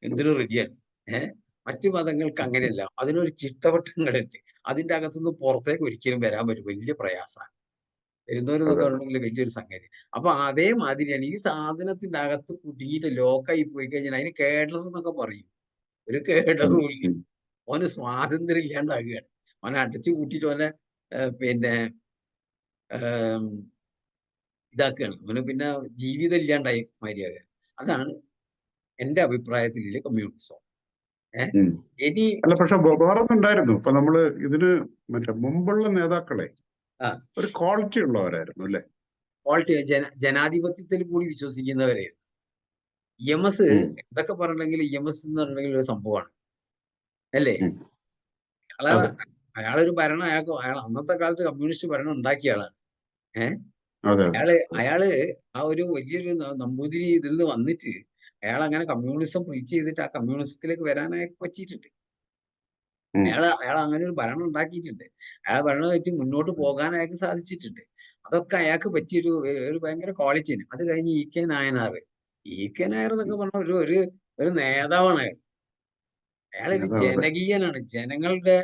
എന്തിനും റെഡിയാണ്. മറ്റു മതങ്ങൾക്ക് അങ്ങനെയല്ല. അതിനൊരു ചിട്ടവട്ടങ്ങളുണ്ട്. അതിന്റെ അകത്തുനിന്ന് പുറത്തേക്ക് ഒരിക്കലും വരാൻ പറ്റും. വലിയ പ്രയാസമാണ്. വരുന്നവരെന്നൊക്കെ അതെ. പറഞ്ഞിട്ടുണ്ടെങ്കിൽ വലിയൊരു സംഗതി. അപ്പൊ അതേമാതിരിയാണ് ഈ സാധനത്തിന്റെ അകത്ത് കുടിയിട്ട് ലോക്കായി പോയി കഴിഞ്ഞാൽ അതിന് കേഡർ എന്നൊക്കെ പറയും. ഒരു ഉം. കേഡറും ഇല്ല. ഉം. ഓന് സ്വാതന്ത്ര്യം ഇല്ലാണ്ടാകുകയാണ്. ഓനെ അടച്ചു കൂട്ടിയിട്ട് ഓനെ പിന്നെ ഇതാക്കുകയാണ്. അവന് പിന്നെ ജീവിതം ഇല്ലാണ്ടായി മാതിരിയാകുക. അതാണ് എന്റെ അഭിപ്രായത്തിൽ കമ്മ്യൂണിസം. ഉം. ഇനി അല്ല പക്ഷെ വേറൊന്നുണ്ടായിരുന്നു. ഇപ്പൊ നമ്മള് ഇതിന് മറ്റേ മുമ്പുള്ള നേതാക്കളെ ആ ഒരു ക്വാളിറ്റി ഉള്ളവരായിരുന്നു അല്ലെ? ക്വാളിറ്റി ജനാധിപത്യത്തിൽ കൂടി വിശ്വസിക്കുന്നവരെ EMS ഉം. എന്തൊക്കെ പറഞ്ഞിട്ടുണ്ടെങ്കിൽ EMS എന്ന് പറഞ്ഞിട്ടുണ്ടെങ്കിൽ ഒരു സംഭവമാണ് അല്ലേ. ഉം. അയാളെ അതെ അയാളൊരു ഭരണം അയാൾ അന്നത്തെ കാലത്ത് കമ്മ്യൂണിസ്റ്റ് ഭരണം ഉണ്ടാക്കിയ ആളാണ്. ഏഹ് അതെ അതെ. അയാള് ആ ഒരു വലിയൊരു നമ്പൂതിരി ഇതിൽ നിന്ന് വന്നിട്ട് അയാൾ അങ്ങനെ കമ്മ്യൂണിസം പ്രീച്ച് ചെയ്തിട്ട് ആ കമ്മ്യൂണിസത്തിലേക്ക് വരാനായി പറ്റിയിട്ടുണ്ട്. ഉം. അയാൾ അങ്ങനെ ഒരു ഭരണം ഉണ്ടാക്കിയിട്ടുണ്ട്. അയാൾ ഭരണം വെച്ച് മുന്നോട്ട് പോകാൻ അയാൾക്ക് സാധിച്ചിട്ടുണ്ട്. അതൊക്കെ അയാൾക്ക് പറ്റിയൊരു ഒരു ഭയങ്കര ക്വാളിറ്റിയാണ്. അത് കഴിഞ്ഞ് EK നായനാർ. EK നായർ എന്നൊക്കെ പറഞ്ഞ ഒരു നേതാവാണ് അയാൾ. അയാളൊരു അതെ അതെ. ജനകീയനാണ്. ജനങ്ങളുടെ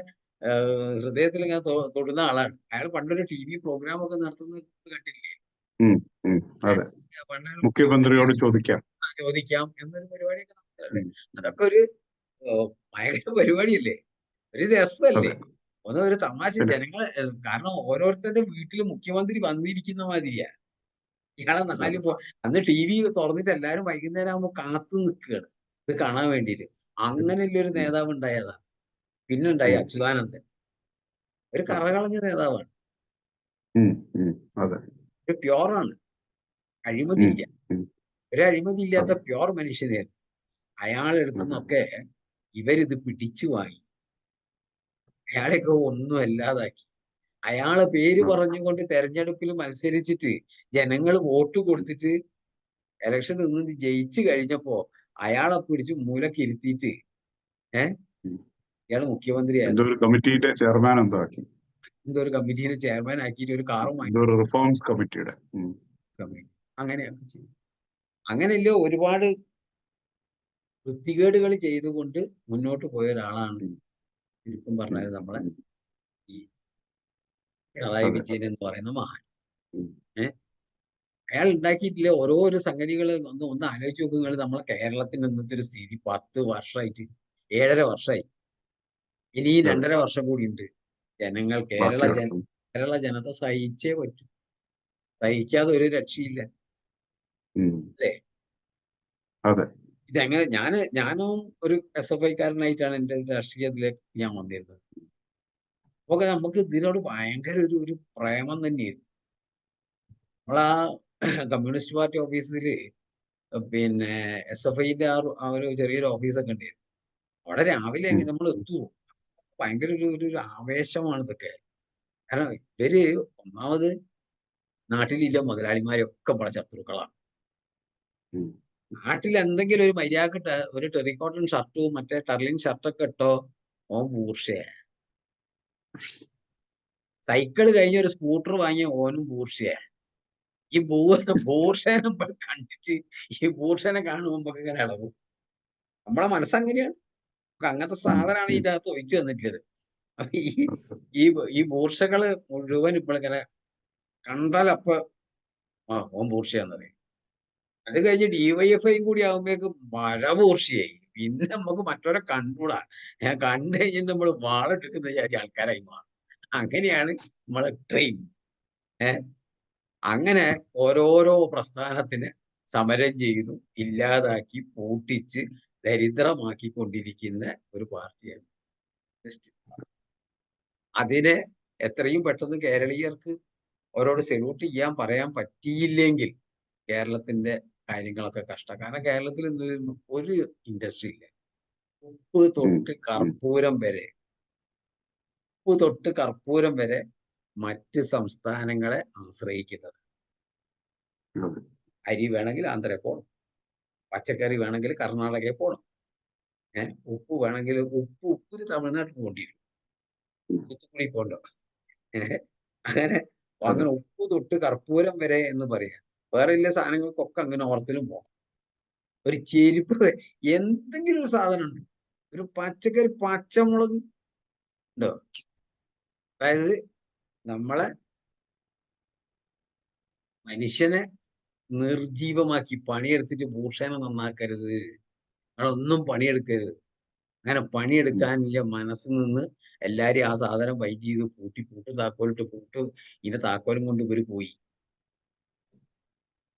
ഹൃദയത്തിൽ ഇങ്ങനെ തൊടുന്ന ആളാണ്. അയാൾ പണ്ടൊരു TV പ്രോഗ്രാം ഒക്കെ നടത്തുന്നത് കണ്ടില്ലേ? ഉം. ഉം. അതെ. പണ്ട് മുഖ്യമന്ത്രിയോട് ചോദിക്കാം. ചോദിക്കാം എന്നൊരു പരിപാടിയൊക്കെ നടത്തുന്നുണ്ട്. ഉം. അതൊക്കെ ഒരു ഭയങ്കര പരിപാടിയല്ലേ, ഒരു രസമല്ലേ, അതെ. ഒരു തമാശ. പിന്നെ ജനങ്ങൾ കാരണം ഓരോരുത്തരുടെ വീട്ടിൽ മുഖ്യമന്ത്രി വന്നിരിക്കുന്ന മാതിരിയാ. ഇയാളെ അതെ. അന്ന് TV തുറന്നിട്ട് എല്ലാവരും വൈകുന്നേരം ആകുമ്പോൾ കാത്തു നിൽക്കുകയാണ് ഇത് കാണാൻ വേണ്ടിയിട്ട്. അങ്ങനെയുള്ള ഒരു ഉം. നേതാവ് ഉണ്ടായതാ. പിന്നെ ഉണ്ടായി ഉം. അച്യുതാനന്ദൻ. ഒരു അതെ. കറകളഞ്ഞ നേതാവാണ്. ഉം. ഉം. അതെ. ഒരു പ്യോറാണ്. അഴിമതി ഉം. ഇല്ല. ഉം. ഒരു അഴിമതി ഇല്ലാത്ത അതെ. പ്യോർ മനുഷ്യനായിരുന്നു. അയാളെടുത്തു അതെ. നിന്നൊക്കെ ഇവരിത് പിടിച്ചു വാങ്ങി. അയാളെയൊക്കെ ഒന്നും അല്ലാതാക്കി. അയാളെ പേര് അതെ. പറഞ്ഞുകൊണ്ട് തെരഞ്ഞെടുപ്പിൽ മത്സരിച്ചിട്ട് ജനങ്ങൾ വോട്ട് കൊടുത്തിട്ട് ഇലക്ഷൻ നിന്ന് ജയിച്ചു കഴിഞ്ഞപ്പോ അയാളെ പിടിച്ച് മൂലക്കിരുത്തിയിട്ട് ഉം. ഇയാള് എന്തോ മുഖ്യമന്ത്രിയായിരുന്നു. ഒരു കമ്മിറ്റിയുടെ ചെയർമാൻ എന്തോ ആക്കി. എന്തോ ഒരു കമ്മിറ്റിയുടെ ചെയർമാൻ ആക്കിയിട്ട് ഒരു കാറും എന്തോ ഒരു റിഫോംസ് കമ്മിറ്റിയുടെ. വാങ്ങി. അങ്ങനെയൊക്കെ ചെയ്യും. അങ്ങനെയല്ലോ ഒരുപാട് വൃത്തികേടുകൾ ചെയ്തുകൊണ്ട് മുന്നോട്ട് പോയ ഒരാളാണ് ഉം. ശരിക്കും ഉം. പറഞ്ഞാൽ നമ്മളെ ഉം. ഈ പിണറായി അതെ. വിജയൻ എന്ന് പറയുന്ന മഹാൻ. ഉം. ഏഹ് അയാൾ ഉണ്ടാക്കിയിട്ടില്ല ഓരോരോ സംഗതികൾ. ഒന്ന് ആലോചിച്ച് നോക്കുക. നമ്മളെ കേരളത്തിന്റെ ഇന്നത്തെ ഒരു സ്ഥിതി 10 വർഷമായിട്ട് 7.5 വർഷമായി ഇനി അതെ. 2.5 വർഷം കൂടി ഉണ്ട്. ജനങ്ങൾ ബാക്കി കിടക്കും. കേരള ജനത സഹിച്ചേ പറ്റൂ. സഹിക്കാതെ ഒരു രക്ഷയില്ല. ഉം. അല്ലേ? അതെ. ഇതെങ്ങനെ ഞാനും ഒരു SFIക്കാരനായിട്ടാണ് എന്റെ രാഷ്ട്രീയത്തിലേക്ക് ഞാൻ വന്നിരുന്നത്. അപ്പൊ നമുക്ക് ഇതിനോട് ഭയങ്കര ഒരു പ്രേമം തന്നെയായിരുന്നു. നമ്മളാ കമ്മ്യൂണിസ്റ്റ് പാർട്ടി ഓഫീസില് പിന്നെ SFIന്റെ ആ ഒരു ചെറിയൊരു ഓഫീസൊക്കെ ഉണ്ടായിരുന്നു. അവിടെ രാവിലെ ഉം. നമ്മൾ എത്തുവോ? ഭയങ്കര ഒരു ആവേശമാണ് ഇതൊക്കെ. കാരണം ഇവര് ഒന്നാമത് നാട്ടിലില്ല മുതലാളിമാരൊക്കെ ഇവിടെ ശത്രുക്കളാണ്. ഉം. നാട്ടിൽ എന്തെങ്കിലും ഒരു മര്യാദക്ക് ഒരു ടെറിക്കോട്ടൺ ഷർട്ടും മറ്റേ ടർലിൻ ഷർട്ടൊക്കെ ഇട്ടോ ഓൻ ബൂർഷയാ. സൈക്കിള് കഴിഞ്ഞ ഒരു സ്കൂട്ടർ വാങ്ങിയ ഓനും ബൂർഷയാ. ഈ ബൂർഷനെ നമ്മൾ കണ്ടിട്ട് ഈ ബൂർഷനെ കാണുമ്പോ ഇങ്ങനെ ഇളകും. നമ്മളെ മനസ്സങ്ങനെയാണ്. അങ്ങനത്തെ ഉം. സാധനമാണ് ഉം. ഇതിന്റെ അകത്ത് ഒഴിച്ചു തന്നിട്ടുള്ളത്. അപ്പൊ അതെ. ഈ ബൂർഷകള് മുഴുവൻ ഇങ്ങനെ കണ്ടാൽ അപ്പൊ ഓൻ ബൂർഷയാന്ന് പറയും. അത് കഴിഞ്ഞ് DYFIയും കൂടി ആകുമ്പോഴേക്കും മഴ ബൂർഷയായി. പിന്നെ നമുക്ക് മറ്റവരെ കണ്ടൂടാ. കണ്ടു കഴിഞ്ഞിട്ട് നമ്മൾ വാളെടുക്കുന്ന ആൾക്കാരായി മാറും. അങ്ങനെയാണ് നമ്മളെ ട്രെയിൻ. അങ്ങനെ ഓരോരോ പ്രസ്ഥാനത്തിന് സമരം ചെയ്തു ഇല്ലാതാക്കി പൂട്ടിച്ച് ദരിദ്രമാക്കിക്കൊണ്ടിരിക്കുന്ന ഒരു പാർട്ടിയാണ് കമ്മ്യൂണിസ്റ്റ്. അതിനെ എത്രയും പെട്ടെന്ന് കേരളീയർക്ക് അവരോട് സല്യൂട്ട് ചെയ്യാൻ പറയാൻ പറ്റിയില്ലെങ്കിൽ കേരളത്തിന്റെ കാര്യങ്ങളൊക്കെ കഷ്ടം. കാരണം കേരളത്തിൽ ഒരു ഇൻഡസ്ട്രി ഇല്ല. ഉപ്പ് ഉം. തൊട്ട് ഉം. കർപ്പൂരം വരെ ഉപ്പ് തൊട്ട് കർപ്പൂരം വരെ മറ്റ് സംസ്ഥാനങ്ങളെ ആശ്രയിക്കുന്നത്. അതെ. അരി വേണമെങ്കിൽ ആന്ധ്രയിൽ പോകണം, പച്ചക്കറി വേണമെങ്കിൽ കർണാടകയിൽ പോകണം, ഉപ്പ് വേണമെങ്കിൽ ഉപ്പിന് തമിഴ്നാട്ടിൽ പോകേണ്ടി വരും, ഉം. തൂത്തുക്കുടി പോകണ്ടോ. അങ്ങനെ അതെ. അങ്ങനെ ഉപ്പ് തൊട്ട് കർപ്പൂരം വരെ എന്ന് പറയാം. വേറെ എല്ലാ സാധനങ്ങൾക്കൊക്കെ അങ്ങനെ ഓർത്തിലും പോകാം. ഒരു ചെരുപ്പ് എന്തെങ്കിലും ഒരു സാധനം ഉണ്ട്, ഒരു പച്ചക്കറി പച്ചമുളക് ഉണ്ടോ? അതായത് നമ്മളെ മനുഷ്യനെ നിർജീവമാക്കി പണിയെടുത്തിട്ട് ഭൂഷണം നന്നാക്കരുത്, നിങ്ങളൊന്നും പണിയെടുക്കരുത്. അങ്ങനെ ഉം. പണിയെടുക്കാനില്ല മനസ്സിൽ നിന്ന് എല്ലാരും ആ സാധനം വൈറ്റ് ചെയ്ത് പൂട്ടും താക്കോലിട്ട് പൂട്ടും. ഇതിന്റെ താക്കോലും കൊണ്ട് ഇവര് പോയി.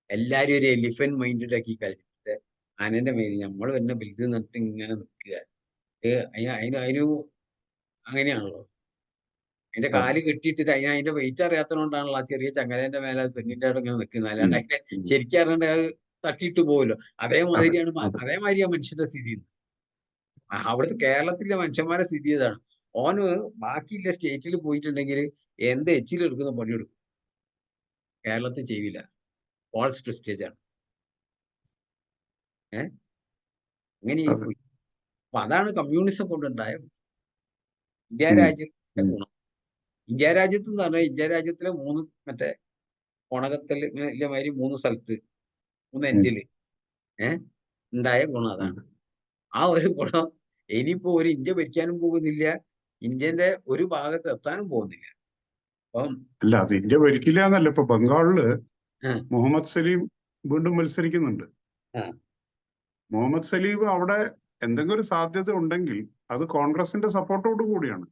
എല്ലാരും ഒരു എലിഫന്റ് മൈൻഡഡ് ആക്കി കളിച്ചിട്ട് ആനന്റെ മേല് നമ്മൾ തന്നെ ബിൽഡ് നട്ട് ഇങ്ങനെ നിൽക്കുക. അതിന് അങ്ങനെയാണല്ലോ. അതിന്റെ അതെ. കാല് കെട്ടിയിട്ടിട്ട് അതിന്റെ വെയിറ്റ് അറിയാത്തതുകൊണ്ടാണല്ലോ ആ ചെറിയ ചങ്ങലേന്റെ മേലെ തെങ്ങിന്റെ അവിടെ ഇങ്ങനെ നിൽക്കുന്നത്. ഉം. അല്ലാണ്ട് അതിനെ ഉം. ശരിക്കും അറിയണ്ട അത് തട്ടിയിട്ട് പോകുമല്ലോ. അതെ. അതെ. അതേമാതിരിയാ മനുഷ്യന്റെ സ്ഥിതി. അവിടുത്തെ കേരളത്തിലെ മനുഷ്യന്മാരുടെ സ്ഥിതി ഇതാണ്. ഓന് ബാക്കിയുള്ള സ്റ്റേറ്റിൽ പോയിട്ടുണ്ടെങ്കിൽ എന്ത് എച്ചിലെടുക്കുന്ന പണിയെടുക്കും, കേരളത്തിൽ ചെയ്യില്ല. ഫാൾസ് പ്രിസ്റ്റേജ് ആണ്. അങ്ങനെയായി അതെ. പോയി. അപ്പൊ അതാണ് കമ്മ്യൂണിസം കൊണ്ടുണ്ടായ ഇന്ത്യ ഉം. രാജ്യത്തിന്റെ ഉം. ഗുണം. ഇന്ത്യ രാജ്യത്ത് എന്ന് പറഞ്ഞാൽ ഇന്ത്യ രാജ്യത്തിലെ 3 മറ്റേ കൊണകത്തിൽ ഇങ്ങനെ മാതിരി 3 സ്ഥലത്ത് 3 ഉം. എൻഡില് ഉണ്ടായ ഗുണം ഉം. അതാണ്. ആ ഒരു ഗുണം ഇനിയിപ്പോ ഒരു ഇന്ത്യ ഭരിക്കാനും പോകുന്നില്ല, ഇന്ത്യന്റെ ഒരു ഭാഗത്ത് എത്താനും പോകുന്നില്ല. അപ്പം അല്ല, അത് ഇന്ത്യ ഭരിക്കില്ല എന്നല്ല. ഇപ്പൊ ബംഗാളില് ആ, മുഹമ്മദ് സലീം വീണ്ടും മത്സരിക്കുന്നുണ്ട്. ആ, മുഹമ്മദ് സലീം അവിടെ എന്തെങ്കിലും ഒരു സാധ്യത ഉണ്ടെങ്കിൽ അത് കോൺഗ്രസിന്റെ സപ്പോർട്ടോട് കൂടിയാണ്.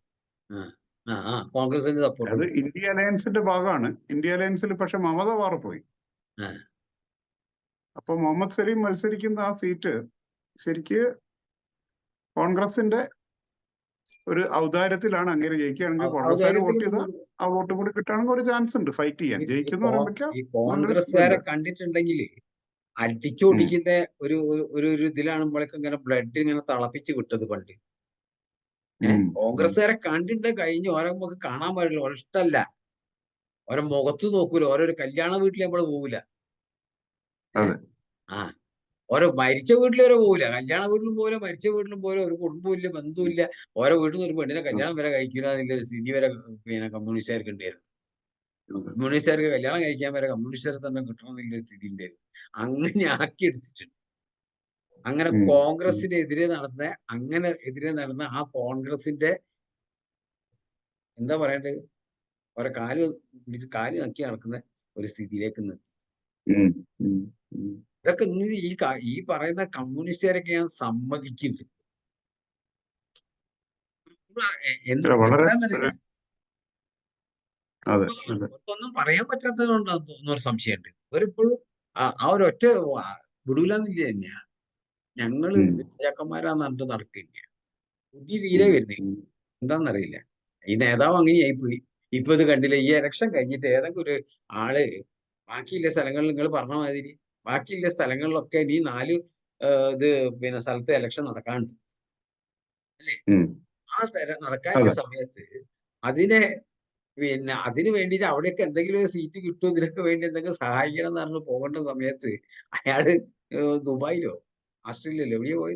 കോൺഗ്രസിന്റെ സപ്പോർട്ട് അത് ഉണ്ട്. ഇന്ത്യ അലയൻസിന്റെ ഭാഗമാണ്. ഇന്ത്യ അലയൻസിൽ പക്ഷെ മമത മാറിപ്പോയി. ആ, അപ്പൊ മുഹമ്മദ് സലീം മത്സരിക്കുന്ന ആ സീറ്റ് ശരിക്ക് കോൺഗ്രസിന്റെ ഒരു ഔദാര്യത്തിലാണ്. അങ്ങനെ ജയിക്കുകയാണെങ്കിൽ കോൺഗ്രസ്സുകാർ വോട്ട് ഔദാര്യത്തിൽ ചെയ്താൽ ആ വോട്ട് കൂടി കിട്ടുകയാണെങ്കിൽ ഒരു ചാൻസ് ഉണ്ട് ഫൈറ്റ് ചെയ്യാൻ. ജയിക്കുന്ന പറയുമ്പോഴേക്കും ഈ നല്ലൊരു കോൺഗ്രസ്സുകാരെ ഇതുണ്ട്. കണ്ടിട്ടുണ്ടെങ്കിൽ ഉം. അടിച്ചോടിക്കുന്ന ഒരു ഒരു ഒരു ഇതിലാണുമ്പോഴേക്കും ഇങ്ങനെ ബ്ലഡ് ഇങ്ങനെ തിളപ്പിച്ച് വിട്ടത് പണ്ട്. ഉം. ഉം. കോൺഗ്രസ്സുകാരെ കണ്ടിട്ട് കഴിഞ്ഞ് ഓരോ നമുക്ക് കാണാൻ പാടില്ല, ഓരോ ഇഷ്ടമല്ല, ഓരോ മുഖത്ത് നോക്കൂല, ഓരോ കല്യാണ വീട്ടിൽ നമ്മൾ പോകൂല. അതെ. ആ ഓരോ മരിച്ച വീട്ടിൽ വരെ പോകില്ല, കല്യാണ വീട്ടിലും പോലെ മരിച്ച വീട്ടിലും പോലെ ഒരു കുടുംബവും ഇല്ല, ബന്ധവും ഇല്ല. ഓരോ വീട്ടിൽ നിന്ന് ഒരു പെണ്ണിനെ കല്യാണം വരെ കഴിക്കില്ല എന്നുള്ള സ്ഥിതി വരെ പിന്നെ കമ്മ്യൂണിസ്റ്റുകാർക്ക് ഉണ്ടായിരുന്നു. അതെ. കമ്മ്യൂണിസ്റ്റുകാർക്ക് കല്യാണം കഴിക്കാൻ വരെ കമ്മ്യൂണിസ്റ്റുകാരെ തന്നെ കിട്ടണമെന്നുള്ള സ്ഥിതി ഉണ്ടായിരുന്നു. അങ്ങനെ ആക്കി എടുത്തിട്ടുണ്ട്. അങ്ങനെ ഉം. ഉം. അങ്ങനെ എതിരെ നടന്ന ആ കോൺഗ്രസിന്റെ എന്താ പറയണ്ടത്, ഓരോ കാല് പിടിച്ച് കാല് നക്കി നടക്കുന്ന ഒരു സ്ഥിതിയിലേക്ക് നിർത്തി. ഉം. ഉം. ഉം. ഇതൊക്കെ ഇന്ന് ഈ പറയുന്ന കമ്മ്യൂണിസ്റ്റുകാരൊക്കെ ഞാൻ സമ്മതിക്കുന്നുണ്ട്. എന്ത് വളരെ എന്താന്നറിയില്ല. അതെ അതെ. ഒന്നും പറയാൻ പറ്റാത്തത് കൊണ്ടാന്ന് തോന്നുന്ന ഒരു സംശയമുണ്ട്. അവരിപ്പോഴും ആ ഒരു ഒറ്റ വിടൂലെന്നില്ല തന്നെയാ. ഞങ്ങള് ഉം, രാജാക്കന്മാരാന്ന് പറഞ്ഞിട്ട് നടക്കില്ല. ബുദ്ധി ഉം, തീരെ വരുന്നില്ല. ഉം. എന്താന്നറിയില്ല. ഈ നേതാവ് അങ്ങനെയായി പോയി. ഇപ്പൊ ഇത് കണ്ടില്ലേ, ഈ ഇലക്ഷൻ കഴിഞ്ഞിട്ട് ഏതെങ്കിലും ഒരു ആള് ബാക്കിയുള്ള സ്ഥലങ്ങളിൽ നിങ്ങൾ പറഞ്ഞ മാതിരി ബാക്കിയുള്ള സ്ഥലങ്ങളിലൊക്കെ ഇനി 4 ഇത് പിന്നെ സ്ഥലത്ത് ഇലക്ഷൻ നടക്കാനുണ്ട്. അല്ലേ? ഉം. ആ നടക്കാനുള്ള അതെ. സമയത്ത് അതിനെ പിന്നെ അതിന് വേണ്ടിയിട്ട് അവിടെയൊക്കെ എന്തെങ്കിലും ഒരു സീറ്റ് കിട്ടുമോ ഇതിനൊക്കെ വേണ്ടി എന്തെങ്കിലും സഹായിക്കണം എന്ന് പറഞ്ഞ് പോകേണ്ട സമയത്ത് അയാള് ദുബായിലോ ഓസ്ട്രേലിയയിലോ എവിടെയോ പോയി.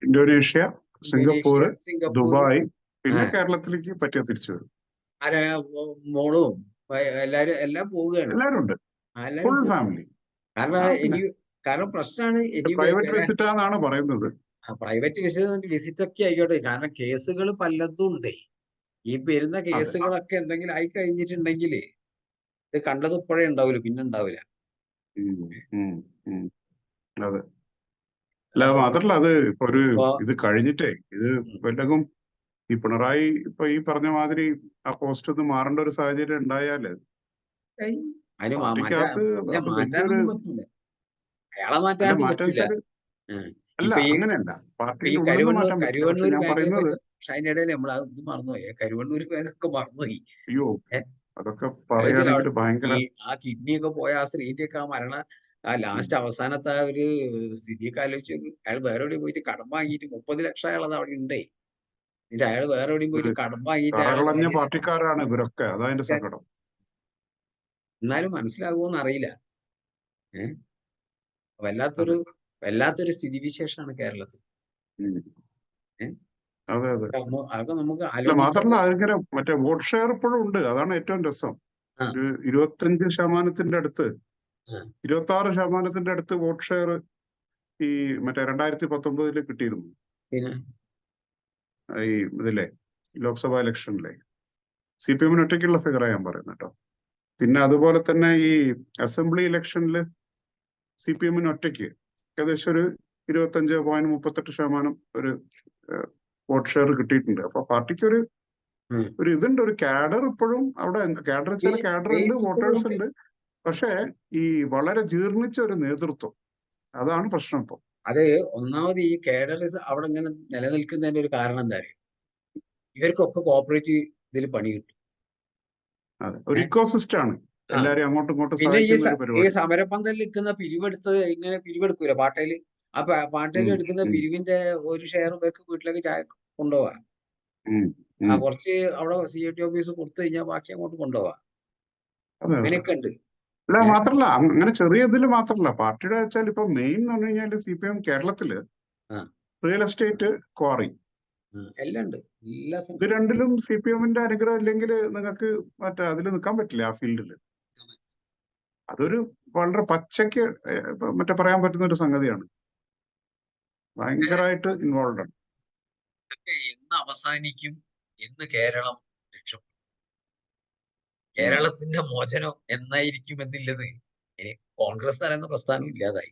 Indonesia, Indonesia, Singapore, Singapore, Dubai, ആ, പിന്നെ കേരളത്തിലേക്ക് പറ്റിയ തിരിച്ചു വരും. ആരാ മോളും എല്ലാരും എല്ലാം പോവുകയാണ്. എല്ലാരും ഉണ്ട്, എല്ലാരും ഫുൾ പോകും. ഫാമിലി. കാരണം ആ പിന്നെ കാരണം പ്രശ്നമാണ് ഇനി പ്രൈവറ്റ് വിസിറ്റാന്നാണ് പറയുന്നത്. പ്രൈവറ്റ് വിസിറ്റൊക്കെ ആയിക്കോട്ടെ. കാരണം കേസുകൾ പലതും ഉണ്ടേ. ഈ വരുന്ന അതെ. കേസുകളൊക്കെ എന്തെങ്കിലും ആയി കഴിഞ്ഞിട്ടുണ്ടെങ്കിൽ ഇത് കണ്ടത് ഇപ്പോഴേ ഉണ്ടാവില്ല, പിന്നെ ഉണ്ടാവില്ല. ഉം, ഉം, ഉം. അതെ. അല്ല അപ്പൊ മാത്രല്ല അത് ഇപ്പൊ ഇപ്പൊ ഇത് കഴിഞ്ഞിട്ടേ ഇത് ഉം, വല്ലതും ഈ പിണറായി ഇപ്പൊ ഈ പറഞ്ഞ മാതിരി ആ പോസ്റ്റ് ഒന്ന് മാറേണ്ട ഒരു സാഹചര്യം ഉണ്ടായാല് ഏയ് അതിന് പാർട്ടിക്കകത്ത് ഇല്ല, അത് വലിയൊരു മാറ്റാനൊന്നും പറ്റൂല. അയാളെ അല്ല മാറ്റാനൊന്നും മാറ്റം പറ്റൂല. വെച്ചാല് ഉം. അല്ല ഇപ്പൊ അങ്ങനെയല്ല, ഈ പാർട്ടിന്റെ ഉള്ളിൽ നിന്ന് മാറ്റാൻ പറ്റില്ല. പക്ഷെ കരുവണ്ണൂർ ഞാൻ ബാങ്കിനെ പറയുന്നത് പറ്റി, പക്ഷെ അതിന്റെ ഇടയിൽ നമ്മൾ ഇത് മറന്നുപോയി. കരുവണ്ണൂർ ബാങ്കൊക്കെ മറന്നുപോയി. അയ്യോ ഏഹ് അതൊക്കെ ആലോചിച്ച് പറയുകയാണെങ്കിൽ ഭയങ്കര. ഈ ആ കിഡ്നി ഒക്കെ പോയ ആ സ്ത്രീന്റെ ഒക്കെ ആ ആ ഉം. ലാസ്റ്റ് അവസാനത്തെ ആ ഒരു സ്ഥിതിയൊക്കെ ആലോചിച്ച് നോക്ക്. അയാൾ വേറെ എവിടെയും പോയിട്ട് കടം വാങ്ങിയിട്ട് 30 ലക്ഷം അയാളത് അവിടെ ഉണ്ടേ. എന്നിട്ട് അയാൾ വേറെ എവിടെയും ഇത് പോയിട്ട് കടം വാങ്ങിയിട്ട് അയാളെ കറകളഞ്ഞ ഭാര്യനെ പാർട്ടിക്കാരാണ് ഇവരൊക്കെ, അതാ അതിന്റെ സങ്കടം. എന്നാലും മനസ്സിലാകുമോന്ന് അറിയില്ല. ഏഹ് അതെ. വല്ലാത്തൊരു വല്ലാത്തൊരു സ്ഥിതിവിശേഷമാണ് കേരളത്തിൽ. ഉം. ഏഹ് അതെ അതെ. അതൊക്കെ നമുക്ക് അല്ല ആലോചിക്കേണ്ട. മാത്രമല്ല അതിങ്ങനെ മറ്റേ വോട്ട് ഷെയർ ഇപ്പോഴും ഉണ്ട്, അതാണ് ഏറ്റവും രസം. ആ, ഒരു 25% അടുത്ത്, ആ, 26% അടുത്ത് വോട്ട് ഷെയർ ഈ മറ്റേ 2019 കിട്ടിയിരുന്നു. പിന്നെ ഈ ഇതിലെ ലോക്സഭാ ഇലക്ഷനിലെ CPM ഒറ്റയ്ക്കുള്ള ഫിഗറാ ഞാൻ പറയുന്നത് കേട്ടോ. പിന്നെ അതുപോലെ തന്നെ ഈ അസംബ്ലി ഇലക്ഷനിൽ CPM ഒറ്റയ്ക്ക് ഏകദേശം ഒരു 25.38% ഒരു വോട്ട് ഷെയർ കിട്ടിയിട്ടുണ്ട്. അപ്പൊ പാർട്ടിക്ക് ഒരു ഉം. ഒരു ഇതുണ്ട്, ഒരു കാഡർ ഇപ്പോഴും അവിടെ. കാഡർ വെച്ചാൽ കാഡർ ഉണ്ട്, ബേസ് ഇപ്പോഴും വോട്ടേഴ്സ് ഉണ്ട്. ഉണ്ട്. പക്ഷേ ഈ വളരെ ജീർണിച്ച ഒരു നേതൃത്വം, അതാണ് പ്രശ്നം ഇപ്പൊ. അത് ഒന്നാമത് ഈ കേഡറിസ് അവിടെ ഇങ്ങനെ നിലനിൽക്കുന്നതിന്റെ ഒരു കാരണം എന്താ അറിയോ? ഇവർക്കൊക്കെ കോപ്പറേറ്റീവ് ഇതിൽ പണി കിട്ടും. അതെ, ഒരു ഏഹ് ഇക്കോസിസ്റ്റം ആണ്. ആ എല്ലാരും അങ്ങോട്ടും ഇങ്ങോട്ടും പിന്നെ സഹായിക്കുന്ന ഒരു ഈ പരിപാടി. സമരപന്തലിൽ നിൽക്കുന്ന പിരിവെടുത്തത് ഇങ്ങനെ പിരിവെടുക്കൂല പാട്ടയില്. ആ പാട്ടയിൽ ഉം, എടുക്കുന്ന ഉം, പിരിവിന്റെ ഒരു ഷെയർ ഇവർക്ക് വീട്ടിലേക്ക് ചായ കൊണ്ടുപോവാ. ഉം, ഉം. കുറച്ച് അവിടെ CIT ഓഫീസ് കൊടുത്തു കഴിഞ്ഞാൽ ബാക്കി അങ്ങോട്ട് കൊണ്ടുപോവാ. അതെ അതെ. അങ്ങനെയൊക്കെ ഉണ്ട്. അല്ല ഏഹ് മാത്രല്ല അങ്ങനെ ചെറിയ ഇതിൽ മാത്രല്ല, പാർട്ടിയുടെ വെച്ചാൽ ഇപ്പൊ മെയിൻ എന്ന് പറഞ്ഞു കഴിഞ്ഞാൽ CPM കേരളത്തില് ആ, റിയൽ എസ്റ്റേറ്റ്, ക്വാറി, എല്ലാം ഉണ്ട്. എല്ലാ ഇത് രണ്ടിലും CPM അനുഗ്രഹം ഇല്ലെങ്കിൽ നിങ്ങൾക്ക് മറ്റേ അതിൽ നിൽക്കാൻ പറ്റില്ല, ആ ഫീൽഡിൽ. അതൊരു വളരെ പച്ചയ്ക്ക് മറ്റേ പറയാൻ പറ്റുന്ന ഒരു സംഗതിയാണ്. ഭയങ്കരമായിട്ട് ഇൻവോൾവ് ആണ്. ഇതൊക്കെ എന്ന് അവസാനിക്കും? എന്ന് കേരളം രക്ഷപ്പെടും? അതെ. കേരളത്തിന്റെ മോചനം എന്നായിരിക്കും എന്നുള്ളത് ഇനി കോൺഗ്രസ് പറയുന്ന പ്രസ്ഥാനം ഇല്ലാതായി.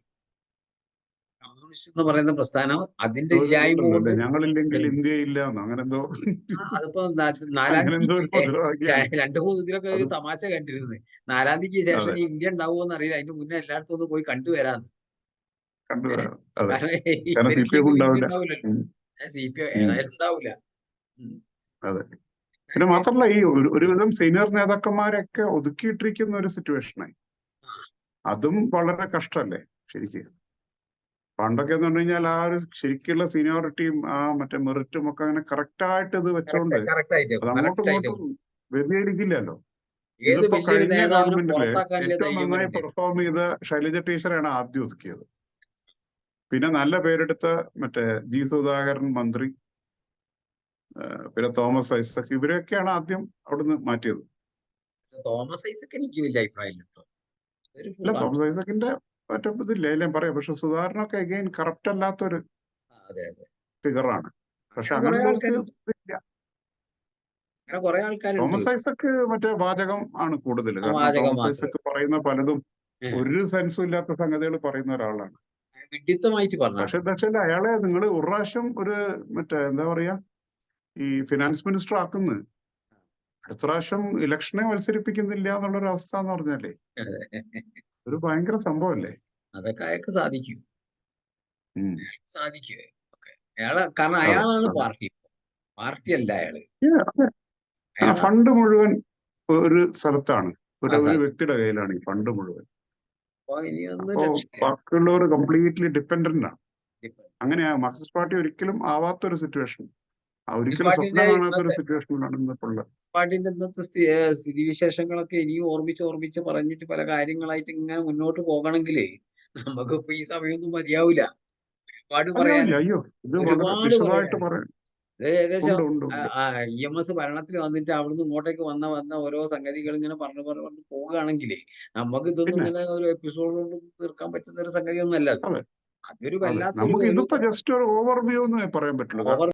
കമ്മ്യൂണിസ്റ്റ് എന്ന് പറയുന്ന പ്രസ്ഥാനം അതിന്റെ ഒരു ഇല്ലായ്മ ഇതുണ്ടല്ലോ അല്ലെ, കൊണ്ട് ഞങ്ങളില്ലെങ്കിൽ ഒരുമിച്ച്. ഇന്ത്യ ഇല്ല എന്നോ അങ്ങനെ എന്തോ. അതിപ്പോ 4-ാം അങ്ങനെ എന്തോ ഒരു തീയതി മുദ്രാവാക്യാണ്. 2-3 ഇതിലൊക്കെ ഒരു അത് തമാശ കണ്ടിരുന്നത്. 4-ാം തീയതിക്ക് ശേഷം അതെ, ഈ ഇന്ത്യ ഉണ്ടാവുമോന്ന് അറിയില്ല, അതിന്റെ മുന്നേ എല്ലായിടത്തും ഒന്ന് പോയി കണ്ടുവരാന്ന്. കണ്ടുവരാം. അതെ, കാരണം കാരണം ഇവർക്ക് CPM ഇന്ത്യ ഉണ്ടാവില്ല. ഉണ്ടാവില്ലല്ലോ. ഉം, CPI ഉം, ഏതായാലും ഉണ്ടാവില്ല. ഉം. അതെ. പിന്നെ മാത്രമല്ല ഈ ഒരുവിധം സീനിയർ നേതാക്കന്മാരൊക്കെ ഒതുക്കിയിട്ടിരിക്കുന്ന ഒരു സിറ്റുവേഷനായി. ആ, അതും വളരെ കഷ്ടമല്ലേ ശരിക്കും. പണ്ടൊക്കെ എന്ന് പറഞ്ഞു കഴിഞ്ഞാൽ ആ ഒരു ശരിക്കുള്ള സീനിയോറിറ്റിയും ആ മറ്റേ മെറിറ്റും ഒക്കെ അങ്ങനെ കറക്റ്റായിട്ട് ഇത് വെച്ചോണ്ട് കറക്റ്റ് ആയിട്ട് അത് അങ്ങോട്ടും കറക്റ്റ് ആയിട്ട് ഇങ്ങോട്ടും വ്യതിചലിക്കില്ലല്ലോ. ഏത് ഇതിപ്പോ വലിയൊരു കഴിഞ്ഞ നേതാവിനെ ഗവൺമെന്റില് പുറത്താക്കാനുള്ള ഏറ്റവും ധൈര്യം നന്നായി വരണ്ടേ? പെർഫോം ചെയ്ത ശൈലജ ടീച്ചറാണ് ആദ്യം ഒതുക്കിയത്. പിന്നെ നല്ല പേരെടുത്ത മറ്റേ സുധാകരൻ മന്ത്രി, പിന്നെ തോമസ് ഐസക്, ഇവരെയൊക്കെയാണ് ആദ്യം അവിടുന്ന് മാറ്റിയത്. തോമസ് ഐസക്ക് എനിക്ക് വലിയ അഭിപ്രായം കേട്ടോ. അതൊരു അല്ല ഫൂളാണ്. തോമസ് ഐസക്കിന്റെ മറ്റേ ഇതില്ല, എല്ലാം പറയാം. പക്ഷെ സുധാകരനൊക്കെ അഗെയിൻ കറപ്റ്റ് അല്ലാത്തൊരു അതെ അതെ. ഫിഗറാണ്. പക്ഷെ അങ്ങനെ കുറെ അങ്ങനെയുള്ളവർക്ക് ആൾക്കാരുണ്ട്. ഇല്ല. അങ്ങനെ കുറെ ആൾക്കാരുണ്ട്. തോമസ് ഐസക്ക് മറ്റേ വാചകം ആണ് കൂടുതൽ. ആ കാരണം വാചകം തോമസ് മാത്രം. ഐസക്ക് പറയുന്ന പലതും ഏഹ് ഒരു സെൻസും ഇല്ലാത്ത സംഗതികൾ പറയുന്ന ഒരാളാണ്. വിഡ്ഢിത്തമായിട്ട് പക്ഷെ പറഞ്ഞാണ്. എന്താ വെച്ചാൽ അയാളെ നിങ്ങൾ ഒരു പ്രാവശ്യം ഒരു മറ്റേ എന്താ പറയാ ഈ ഫിനാൻസ് മിനിസ്റ്റർ ആക്കുന്നത്. അടുത്ത പ്രാവശ്യം ഇലക്ഷനെ മത്സരിപ്പിക്കുന്നില്ല എന്നുള്ളൊരു അവസ്ഥ എന്ന് പറഞ്ഞാലേ ഒരു ഭയങ്കര സംഭവമല്ലേ. അതൊക്കെ അയാൾക്ക് സാധിക്കും. ഉം. സാധിക്കുവേ ഒക്കെ അയാള്, കാരണം അതെ അയാളാണ് അതെ പാർട്ടി. പാർട്ടി അല്ല അയാള്. അതെ. ആ അയാളാണ് ഫണ്ട് മുഴുവൻ ഒരു സ്ഥലത്താണ്, ആ ഒരു സാധിക്കും. വ്യക്തിയുടെ കയ്യിലാണ് ഈ ഫണ്ട് മുഴുവൻ. അപ്പൊ ഇനിയൊന്നും അപ്പോ രക്ഷയില്ല. ബാക്കിയുള്ളവർ കംപ്ലീറ്റ്ലി ഡിപ്പെൻഡന്റ് ആണ്. ഇപ്പൊ അങ്ങനെയാ മാർക്സിസ്റ്റ് പാർട്ടി ഒരിക്കലും ആവാത്തൊരു സിറ്റുവേഷൻ, ഒരിക്കലും പാർട്ടിന്റെ സ്വപ്നം കാണാത്തൊരു ഇന്നത്തെ സിറ്റുവേഷനിലാണ് ഇന്നിപ്പോൾ ഉള്ളത്. പാർട്ടിന്റെ ഇന്നത്തെ സ്ഥിതിവിശേഷങ്ങളൊക്കെ ഇനിയും ഓർമ്മിച്ച് പറഞ്ഞിട്ട് പല കാര്യങ്ങളായിട്ട് ഇങ്ങനെ മുന്നോട്ട് പോകണമെങ്കിലേ നമുക്ക് ഇപ്പൊ ഈ സമയമൊന്നും മതിയാവൂല. ഒരുപാട് മതിയാവില്ല. പറയാനുണ്ട്. അയ്യോ, ഇത് വളരെ ഒരുപാട് വിശദമായിട്ട് പറയാനുണ്ട്. പറയാം. ഇത് ഏകദേശം ഉണ്ട് ഉണ്ട് ഉണ്ട്. EMS ഭരണത്തിൽ വന്നിട്ട് അവിടുന്ന് ഇങ്ങോട്ടേക്ക് വന്ന ഓരോ സംഗതികൾ ഇങ്ങനെ പറഞ്ഞു പോവുകയാണെങ്കിലേ നമുക്ക് ഇതൊന്നും പിന്നെ ഇങ്ങനെ ഒരു എപ്പിസോഡ് കൊണ്ട് തീർക്കാൻ പറ്റുന്ന ഒരു സംഗതിയൊന്നും അല്ല അത്. അതെ അതൊരു അതെ, വല്ലാത്തൊരു നമുക്ക് ഒരു ഇതിപ്പോ ജസ്റ്റ് ഒരു ഓവർവ്യൂ എന്നേ പറയാൻ പറ്റുള്ളൂ. ഓവർ